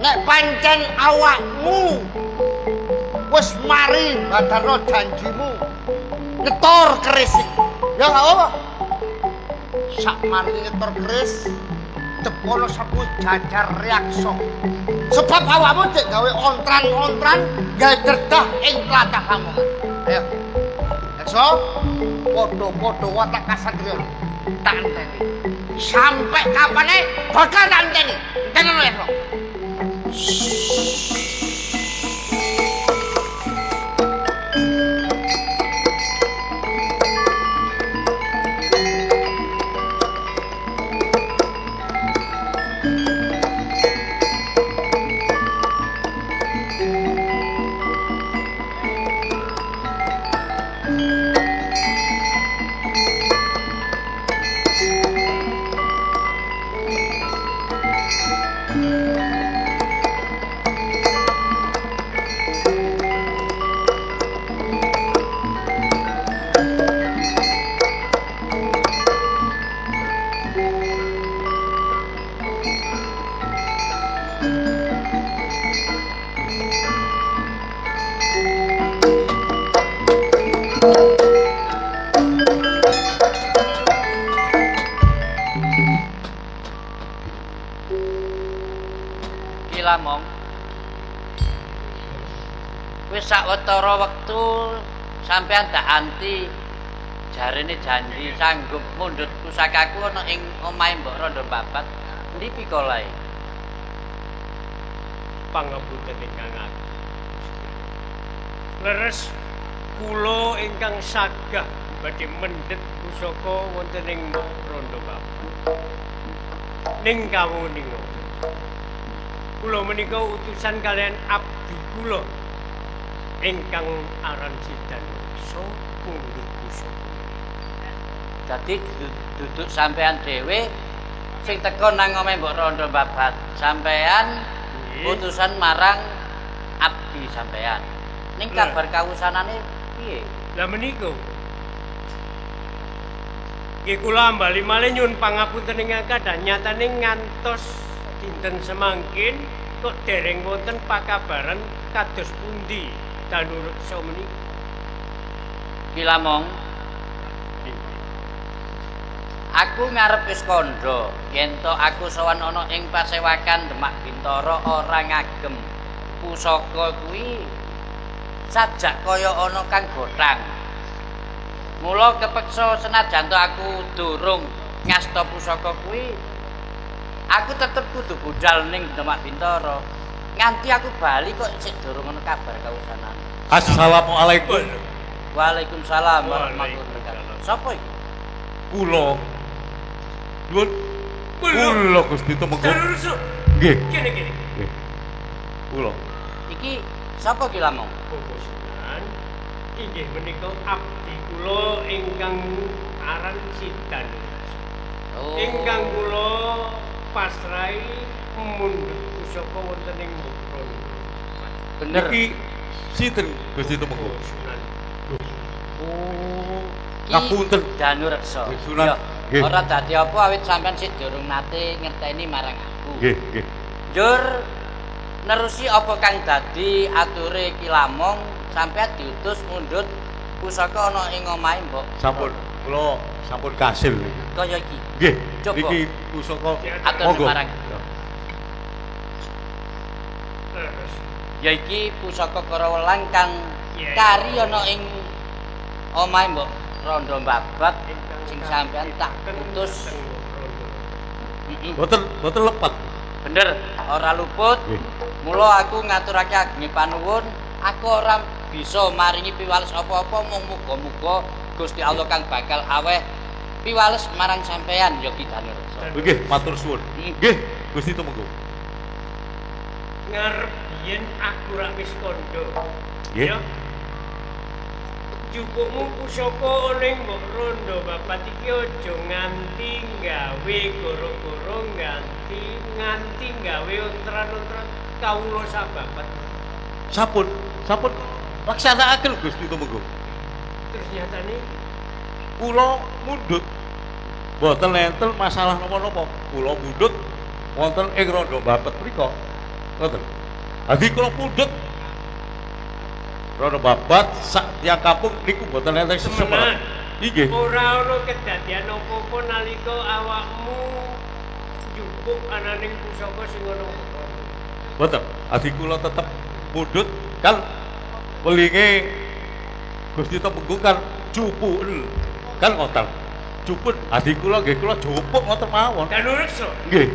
Speaker 2: Nek pancen awakmu wis mari badarno janjimu nyetor keris iki. Ya gak apa. Sak mari nyetor keris depono sapu jajar Yakso. Sebab awakmu cek gawe ontran-ontran gawe derdah ing tlatah Lamongan. Ayo. Yakso, padha-padha watak kasatriya tak anteni. Sampai kapane bakal tak anteni. Entenono Yakso.
Speaker 5: Wis sawetara wektu sampean tak anti jarene janji sanggup mundhut pusakaku ana ing omahe Mbok Rondo Babat. Endi pikolae?
Speaker 3: Pangapunten ingkang agung. Leres kula ingkang sagah badhe mendhet pusaka wonten ing Mbok Rondo Babat. Ning kawuninga kula menika utusan kalian abdi kula ingkang aran Sidanursa mundhut pusaka.
Speaker 5: Dadi duduk sampean dhewe sing teka nang omahe Mbok Rondo Babat. Sampean utusan marang abdi sampean. Ning kabar kawusanane piye?
Speaker 3: Lah menika nggih kula bali malih nyuwun pangapunten ingkang kadang nyatane ngantos dinten semangkin kok dereng wonten pakabaran kados pundi Danursa menika.
Speaker 5: Kilamong, aku ngarep wis kandha yen to aku sowan ana ing pasewakan Demak Bintara ora ngagem pusaka kuwi sajak kaya ana kang gothang. Mula kepeksa senajan to aku durung ngasta pusaka kuwi, aku tetep kudu budal ning Demak Bintara. Nganti aku bali kok isih durung ana kabar kawusanane.
Speaker 1: Assalamualaikum.
Speaker 5: Waalaikumsalam warahmatullahi wabarakatuh. Sapa iki?
Speaker 1: Kula. Nuwun. Kula Gusti Tumenggung.
Speaker 3: Danursa.
Speaker 1: Nggih.
Speaker 3: Kene.
Speaker 1: Nggih. Kula.
Speaker 5: Iki sapa ki Lamong?
Speaker 3: Pupusan inggih menika abdi kula ingkang aran Sidanursa.
Speaker 5: Oh.
Speaker 3: Ingkang kula pasrahi mundhut pusaka wonten ing Mbok Rondo.
Speaker 5: Bener.
Speaker 1: Iki sinten Gusti Tumenggung?
Speaker 3: Sunan.
Speaker 1: Oh.
Speaker 5: Ki
Speaker 1: Ngapunten.
Speaker 5: Danursa.
Speaker 1: Nggih, Sunan.
Speaker 5: Ya,
Speaker 1: Nggih.
Speaker 5: ora dadi apa awit sampean sik durung nate ngerteni marang aku.
Speaker 1: Nggih, nggih.
Speaker 5: Njur nerusi apa kang dadi ature Ki Lamong sampean diutus mundhut pusaka ana ing omahe Mbok.
Speaker 1: Sampun kula sampun kasil.
Speaker 5: Kaya iki.
Speaker 1: Nggih.
Speaker 5: Coba.
Speaker 1: Niki pusaka
Speaker 5: Atur
Speaker 1: monggo.
Speaker 5: marang.
Speaker 3: Terus
Speaker 5: Ya iki pusaka Karawelang kang
Speaker 3: Iya.
Speaker 5: kari ana ing omahe Mbok Rondo Babat sing sampean tak utus. Mm-mm.
Speaker 1: Boten lepet.
Speaker 5: Bener, ora luput.
Speaker 1: Nggih.
Speaker 5: Mula aku ngaturake ageng panuwun, aku ora bisa maringi piwales apa-apa mung muga-muga Gusti Allah kang bakal aweh piwales marang sampeyan ya Ki Danursa.
Speaker 1: Nggih, matur suwun. Nggih, Gusti Tumenggung.
Speaker 3: ngarep yen aku ra wis kandha.
Speaker 1: Nggih.
Speaker 3: Ya. Cukupmu pusaka ning Mbok Rondo Babat iki aja nganti gawe goro-goro nganti gawe ontran-ontran kawula sababat.
Speaker 1: Sampun laksanakaken Gusti Tumenggung.
Speaker 3: Terus nyatane
Speaker 1: Kula mundhut boten enten masalah napa-napa. Kula mundhut wonten ing Rondo Babat mriku. Ngoten. Dadi kula mundhut Rondo Babat sak tiyang kampung niku boten enten sesemene. Nggih.
Speaker 3: ora ana kedadian apa-apa nalika awakmu njupuk ananing pusaka sing ana.
Speaker 1: Boten. Dadi kula tetep mundhut kan welinge Gusti Tumenggung kan cupuken. Kan ngoten. Cuput adi kula nggih kula jupuk ngoten mawon.
Speaker 3: Danursa.
Speaker 1: Nggih.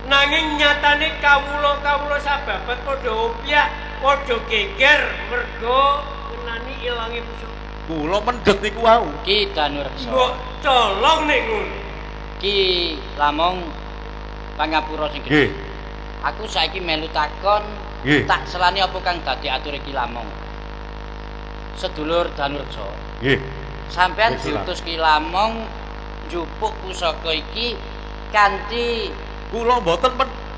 Speaker 3: Nanging nyatane kawula sababat padha opyak, padha geger merga ngenani ilange pusaka.
Speaker 1: Kula mendhet niku wau.
Speaker 5: Ki Danursa.
Speaker 3: Mbok colong nek ngono.
Speaker 5: Ki Lamong pangapura sing
Speaker 1: Nggih.
Speaker 5: gedhe. Aku saiki melu takon,
Speaker 1: Nggih.
Speaker 5: tak selani apa kang dadi ature Ki Lamong. Sedulur Danursa.
Speaker 1: Nggih.
Speaker 5: Sampeyan
Speaker 1: Nggih, Sunan.
Speaker 5: diutus Ki Lamong njupuk pusaka iki kanthi
Speaker 1: Kula mboten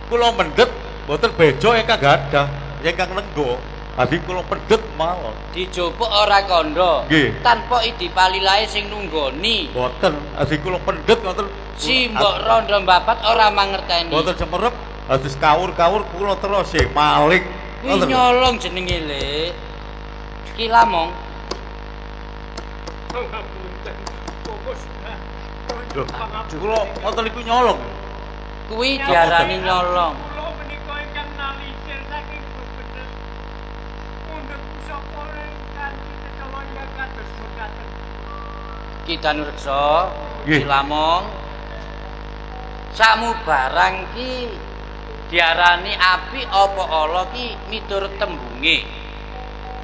Speaker 1: kula mendhet mboten bejo ingkang gadah, ingkang lenggo. Adi kula pendhet mawon.
Speaker 5: dijupuk ora kandha
Speaker 1: Nggih.
Speaker 5: tanpa idi palilahe sing nunggoni.
Speaker 1: Mboten, adi kula pendhet ngoten.
Speaker 5: Si Mbok Rondo Babat ora mangerteni.
Speaker 1: Mboten semerep, adi kawur-kawur kula terus maling.
Speaker 5: Kuwi nyolong jenenge Le. Ki Lamong.
Speaker 3: Pangapunten. Fokus.
Speaker 1: Lho, kula ngoten niku nyolong.
Speaker 5: Kuwi diarani nyolong.
Speaker 3: Kula menika ingkang nalisir saking bebener. sapa ingkang kecewanya kados mekaten.
Speaker 5: Ki Danureksa,
Speaker 1: Nggih.
Speaker 5: Ki Lamong. Samu barang ki diarani api apa ala ki miturut tembunge.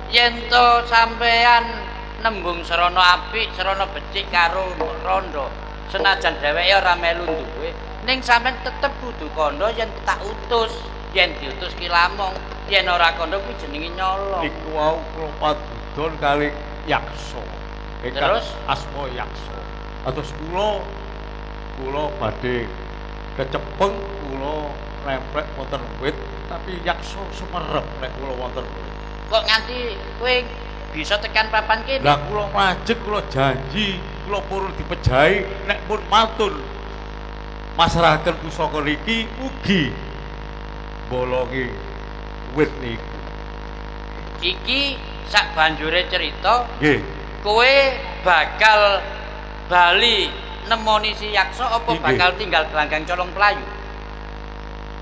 Speaker 5: Yen to sampeyan nembung serana apik, serana becik karo rondo, senajan dheweke ora melu duwe, ning sampeyan tetep kudu kandha yen tak utus. Yen diutus Ki Lamong, yen ora kandha kuwi jenenge nyala.
Speaker 1: Niku wau kula padudon kali yaksa.
Speaker 5: Terus?
Speaker 1: Asma yaksa. Atus kula badhe kecepeng kula nemplek wonten wit tapi yaksa sumerep nek kula wonten wit.
Speaker 5: Kok nganti kowe bisa tekan papan kene?
Speaker 1: Lah kula majek kula janji kula purun dipejahi nek pun matur masrahaken pusaka niki ugi bolongi wit niku.
Speaker 5: Iki sak banjure cerita
Speaker 1: Nggih.
Speaker 5: kowe bakal bali nemoni si yaksa apa
Speaker 1: Nggih.
Speaker 5: bakal tinggal gelanggang colong pelayu?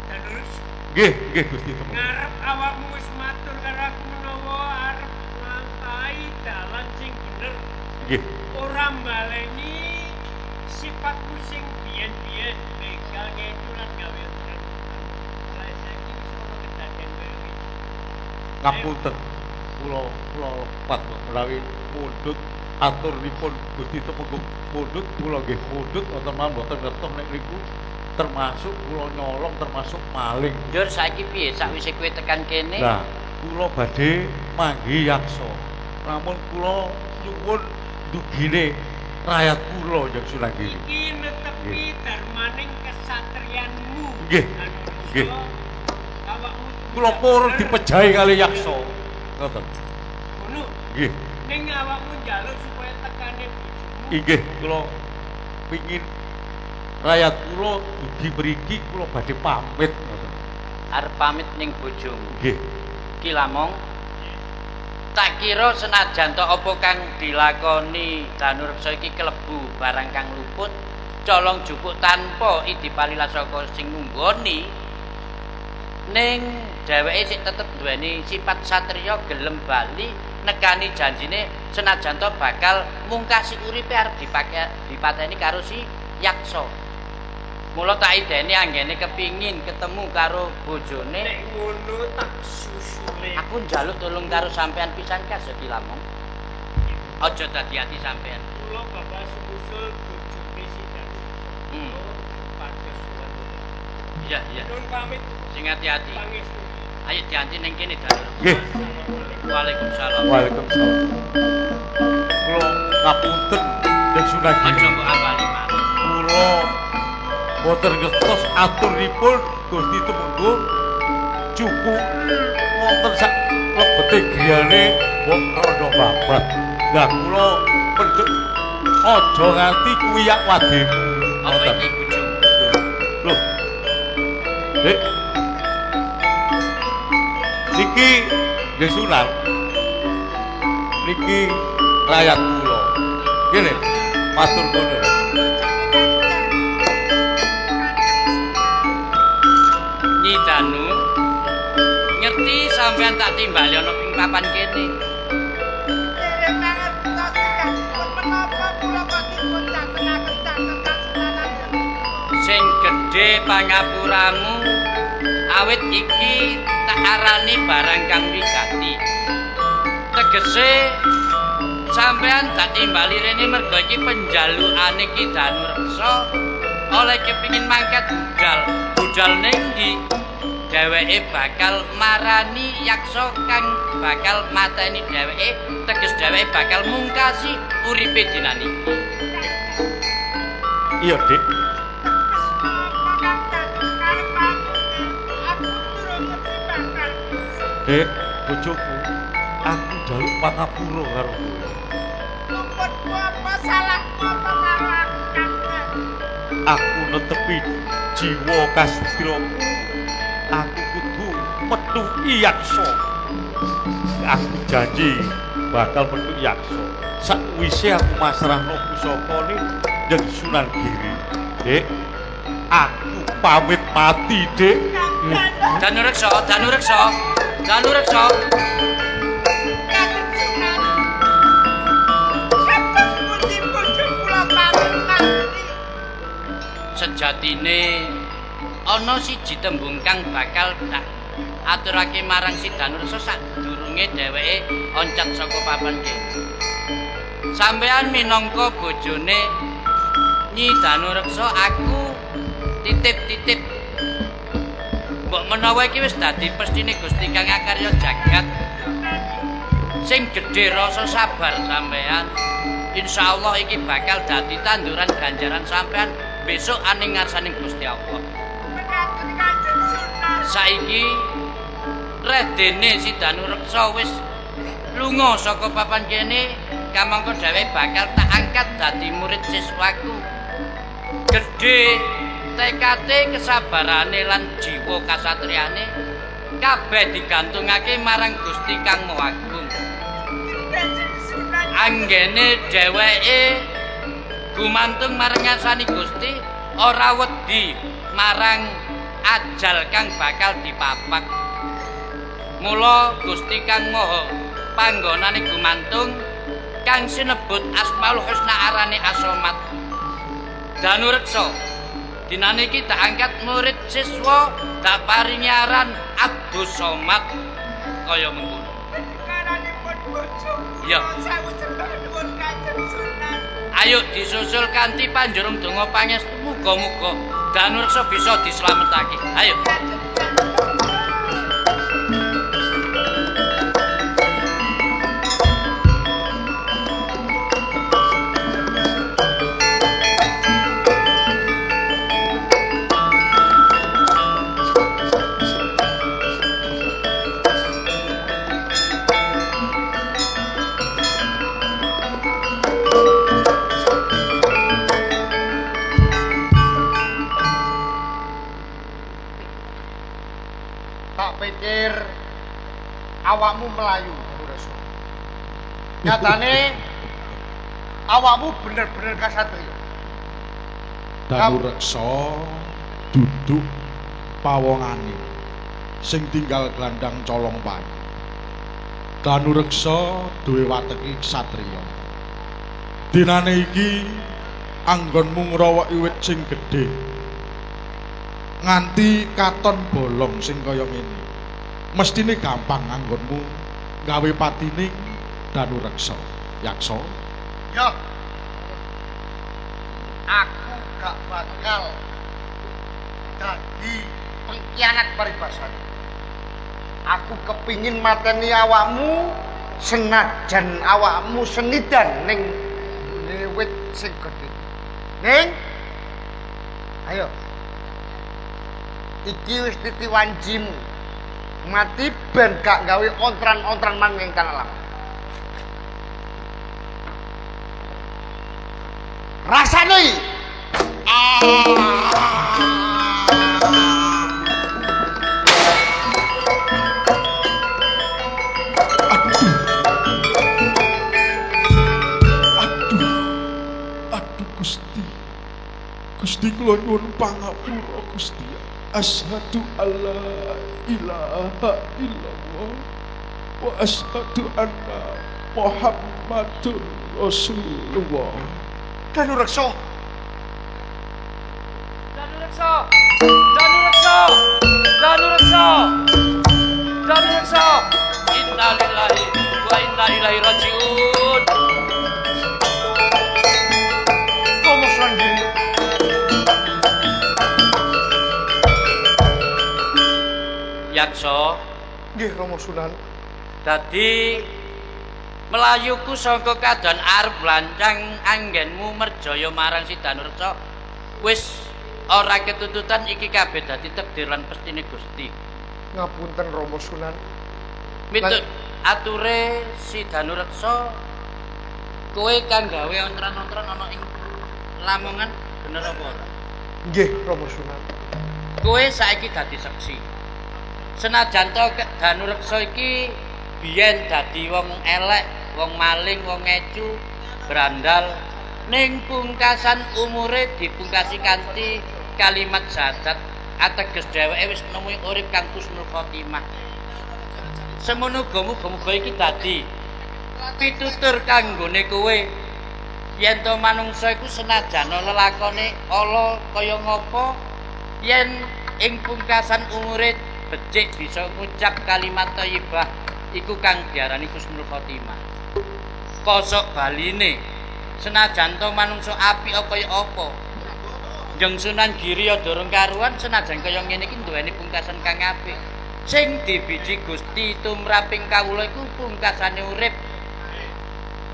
Speaker 3: Terus
Speaker 1: Nggih Gusti Temenggung.
Speaker 3: ngarep awakmu wis matur karo aku menawa arep nglampahi dalan sing bener,
Speaker 1: Nggih.
Speaker 3: ora mbaleni sifatmu sing biyen-biyen begal ngeculan gawe terus. Lah saiki wis ora kedaden kowe.
Speaker 1: Ngapunten kula lepat menawi mundhut aturipun Gusti Temenggung mundhut kula nggih mundhut wonten mawon mboten ngertos nek niku termasuk kula nyolong termasuk maling.
Speaker 5: Njur saiki piye sakwise kowe tekan kene?
Speaker 1: Lah kula badhe manggi yaksa. Namun kula nyuwun dugine rakyat kula yang Sunanggiri.
Speaker 3: Iki netepi
Speaker 1: Nggih.
Speaker 3: darmaning kesatrianmu.
Speaker 1: Nggih.
Speaker 3: Danureksa,
Speaker 1: Nggih.
Speaker 3: awakmu
Speaker 1: Kula purun dipejahi kali yaksa. Ngoten.
Speaker 3: ngono.
Speaker 1: Nggih.
Speaker 3: Ning awakmu njaluk supaya tekane bojomu.
Speaker 1: Inggih kula pingin rakyat kula dugi mriki kula badhe pamit ngoten.
Speaker 5: Arep pamit ning bojomu.
Speaker 1: Nggih.
Speaker 5: Ki Lamong. Tak kira senajan to apa kang dilakoni Danureksa iki klebu barang kang luput, colong jupuk tanpa idipalila saka sing ngunggoni. Ning dheweke sik tetep duweni sifat satriya gelem bali nekani janjine senajan to bakal mungkasi uripe arep dipateni karo si yaksa. Mula tak ideni anggene kepingin ketemu karo bojone.
Speaker 3: Nek ngono tak susule.
Speaker 5: Aku njaluk tulung karo sampean pisan Ki Lamong. Aja dadi ati sampean.
Speaker 3: Kula bapak susul bojone sidan. Pados suwan.
Speaker 5: Iya, iya.
Speaker 3: Nun pamit
Speaker 5: Sing hati-hati.
Speaker 3: pangestu.
Speaker 5: Ayo dianti ning kene Danureksa.
Speaker 1: Nggih.
Speaker 5: Waalaikumsalam.
Speaker 1: Waalaikumsalam. Kula ngapunten yang
Speaker 5: Aja
Speaker 1: Sunanggiri.
Speaker 5: mbok ambali malih.
Speaker 1: Kula boten ngertos aturipun Gusti Temenggung cukup wonten sak lebete griyane wong rada babat. Lah kula pendhet aja nganti kuwiyak wadin.
Speaker 5: Apa iki bojomu?
Speaker 1: Lho. Dek. Niki nggih Sunan. Niki rakyat kula. Kene matur nuwun.
Speaker 5: Nyi Danu ngerti sampean tak timbali ana ing papan kene.
Speaker 6: Dereng mangertos Kakang menapa kula kok dipun catengaken catetan Sunanan.
Speaker 5: Sing gedhe pangapuramu awit iki tak arani barang kang wigati. Tegese sampean tak timbali rene mergo iki penjalukane Ki Danureksa oleh kepingin mangkat budal ning ndi dheweke bakal marani yaksa kang bakal mateni dheweke teges dheweke bakal mungkasi uripe dina niki.
Speaker 1: Iya, Dik. Dek, bojoku, aku njaluk pangapura karo kowe.
Speaker 6: Lumpurku apa salahku apa karo aku Kakang?
Speaker 1: Aku netepi jiwa kastramu. Aku kudu metuki yaksa. Aku janji bakal metuki yaksa. Sakwise aku masrahno pusakane ning Sunanggiri. Dek, aku pamit mati, Dek.
Speaker 5: Danureksa.
Speaker 6: Kakang
Speaker 5: sejatine ana siji tembung kang bakal tak aturake marang si Danursa sadurunge dheweke oncat saka papan kene. Sampeyan minangka bojone Nyi Danureksa aku titip-titip. Mbok menawa iki wis dadi pestine Gusti Kang Akarya jagat. Sing gedhe rasa sabar sampeyan. Insyaallah iki bakal dadi tanduran ganjaran sampeyan besok aning ngarsaning Gusti Allah. Saiki redene si Danureksa wis lunga saka papan kene, kamangka dhewe bakal tak angkat dadi murid siswaku. Gedhe tekade kesabarane lan jiwa kasatriyane kabeh digantungake marang Gusti Kang Maha Agung. Anggene dheweke gumantung marang ngasani Gusti ora wedi marang ajal kang bakal dipapak. Mula Gusti Kang Maha panggonane gumantung kang sinebut Asmaul Husna arane As-Somad. Danureksa dinane iki tak angkat murid siswa tak paringi aran Abdus Somad kaya mengkono. Ya. Ayo disusul kanthi panjurung donga pangestu muga-muga Danureksa bisa dislametake. Ayo.
Speaker 2: Awakmu melayu, Danureksa. Nyatane awakmu bener-bener kasatriya.
Speaker 8: Danureksa duduk pawongane sing tinggal glandang colong payu. Danureksa duwe wateki ksatria. Dinane iki anggonmu ngrawoki wit sing gedhe. Nganti katon bolong sing kaya ngene. Mestine gampang anggonmu gawe patining Danureksa. Yaksa.
Speaker 2: Ya. Aku gak bakal dadi pengkhianat paribasan. Aku kepingin mateni awakmu senajan awakmu senidan ning wit sing gedhe. Ning ayo. Iki wis titiwanjimu. Mati ben gak gawe ontran-ontran mang ning tanah lapang. Rasane
Speaker 8: Aduh Gusti. Gusti kula nyuwun pangapura Gusti. Asyhadu alla ilaha illallah wa asyhadu anna Muhammadur Rasulullah.
Speaker 2: Danureksa.
Speaker 5: Danureksa. Danureksa. Danureksa. Danureksa. Innalillahi wa inna ilaihi rajiun.
Speaker 2: Komo sendiri.
Speaker 5: Yaksa,
Speaker 2: Nggih Rama Sunan.
Speaker 5: dadi melayuku saka kadon arep lancang anggenmu merjaya marang si Danureksa wis ora ketututan iki kabeh dadi takdir lan pestine Gusti.
Speaker 2: Ngapunten Rama Sunan.
Speaker 5: Mitut ature si Danureksa kowe kang gawe ontran-ontran ana ing Lamongan bener apa ora?
Speaker 2: Nggih Rama Sunan.
Speaker 5: Kowe saiki dadi saksi. Senajan to Danureksa iki biyen dadi wong elek, wong maling, wong ngecu, brandal, ning pungkasan umure dipungkasi kanthi kalimat syahadat ateges dheweke wis nemui urip kang husnul khotimah. Semono muga-muga iki dadi pitutur kanggone kowe yen to manungsa iku senajan lelakone ala kaya ngapa yen ing pungkasan umure becik bisa ngucap kalimat thayyibah iku kang diarani husnul khotimah. Kosok baline senajan to manungsa apik kaya apa Jeng Sunan Giri ya durung karuan senajan kaya ngene iki duweni pungkasan kang apik. Sing dibiji Gusti tumraping kawula iku pungkasane urip.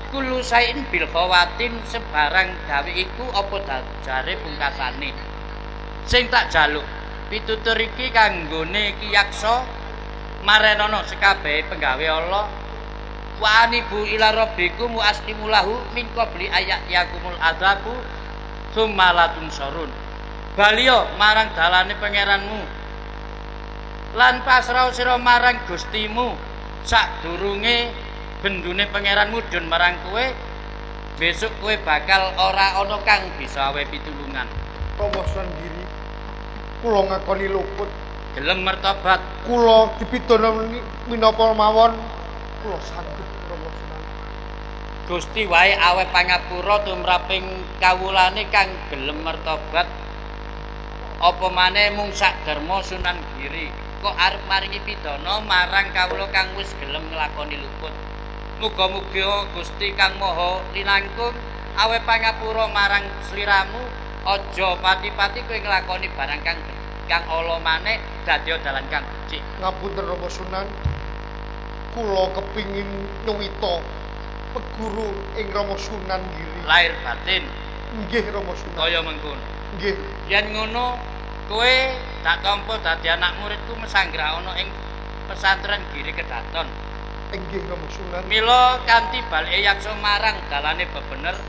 Speaker 5: Kulo sain bil khawatim sebarang gawe iku apa dajare pungkasane. Sing tak jaluk pitutur iki kanggone kiyaksa marenana sekabehe penggawe Allah. Wa anibu ila rabbikum wa aslimu lahu min qabli ayat yakumul adzabu summa latun sorun. Baliyo marang dalane pangeranmu lan pasrah sira marang Gustimu sadurunge bendune pangeran mudhun marang kowe besok kowe bakal ora ana kang bisa awe pitulungan.
Speaker 2: Rama Sunan Giri kula ngakoni luput
Speaker 5: Gelem mertobat
Speaker 2: kula dipidana minapa mawon kula sanggup Rama Sunan.
Speaker 5: Gusti wae awe pangapura tumraping kawulane kang gelem mertobat. Apa maneh mung sak Darma Sunan Giri kok arep maringi pidana marang kawula kang wis gelem nglakoni luput. Muga-muga Gusti Kang Maha Linangkung awe pangapura marang sliramu aja pati-pati kowe nglakoni barang kang ala maneh dadi dalan kang becik.
Speaker 2: Ngapunten Rama Sunan. Kula kepingin nyuwita peguru ing Rama Sunan Giri.
Speaker 5: Lahir batin
Speaker 2: Nggih Rama Sunan.
Speaker 5: kaya mengkono.
Speaker 2: Nggih.
Speaker 5: Yen ngono kowe tak tampa dadi anak muridku mesanggra ana ing pesantren Giri Kedaton.
Speaker 2: Nggih Rama Sunan.
Speaker 5: Mila kanthi balike yaksa marang dalane bebener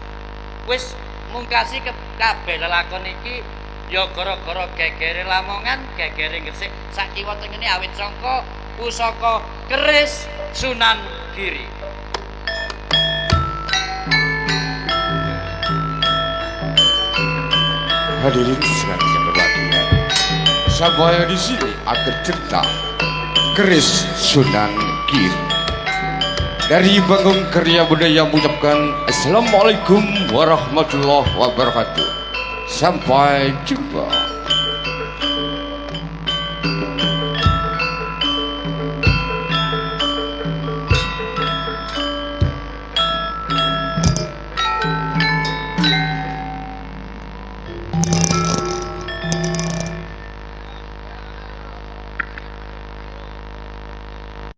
Speaker 5: wis mungkasi kabeh lelakon iki ya gara-gara gegere Lamongan, gegere Gresik sakiwa tengene awit sangka pusaka keris Sunan Giri.
Speaker 9: Hadirin sekalian yang berbahagia, saya di sini akan cerita keris Sunan Giri. Dari Bagong Karya Budaya mengucapkan Assalamualaikum warahmatullahi wabarakatuh. Sampai jumpa.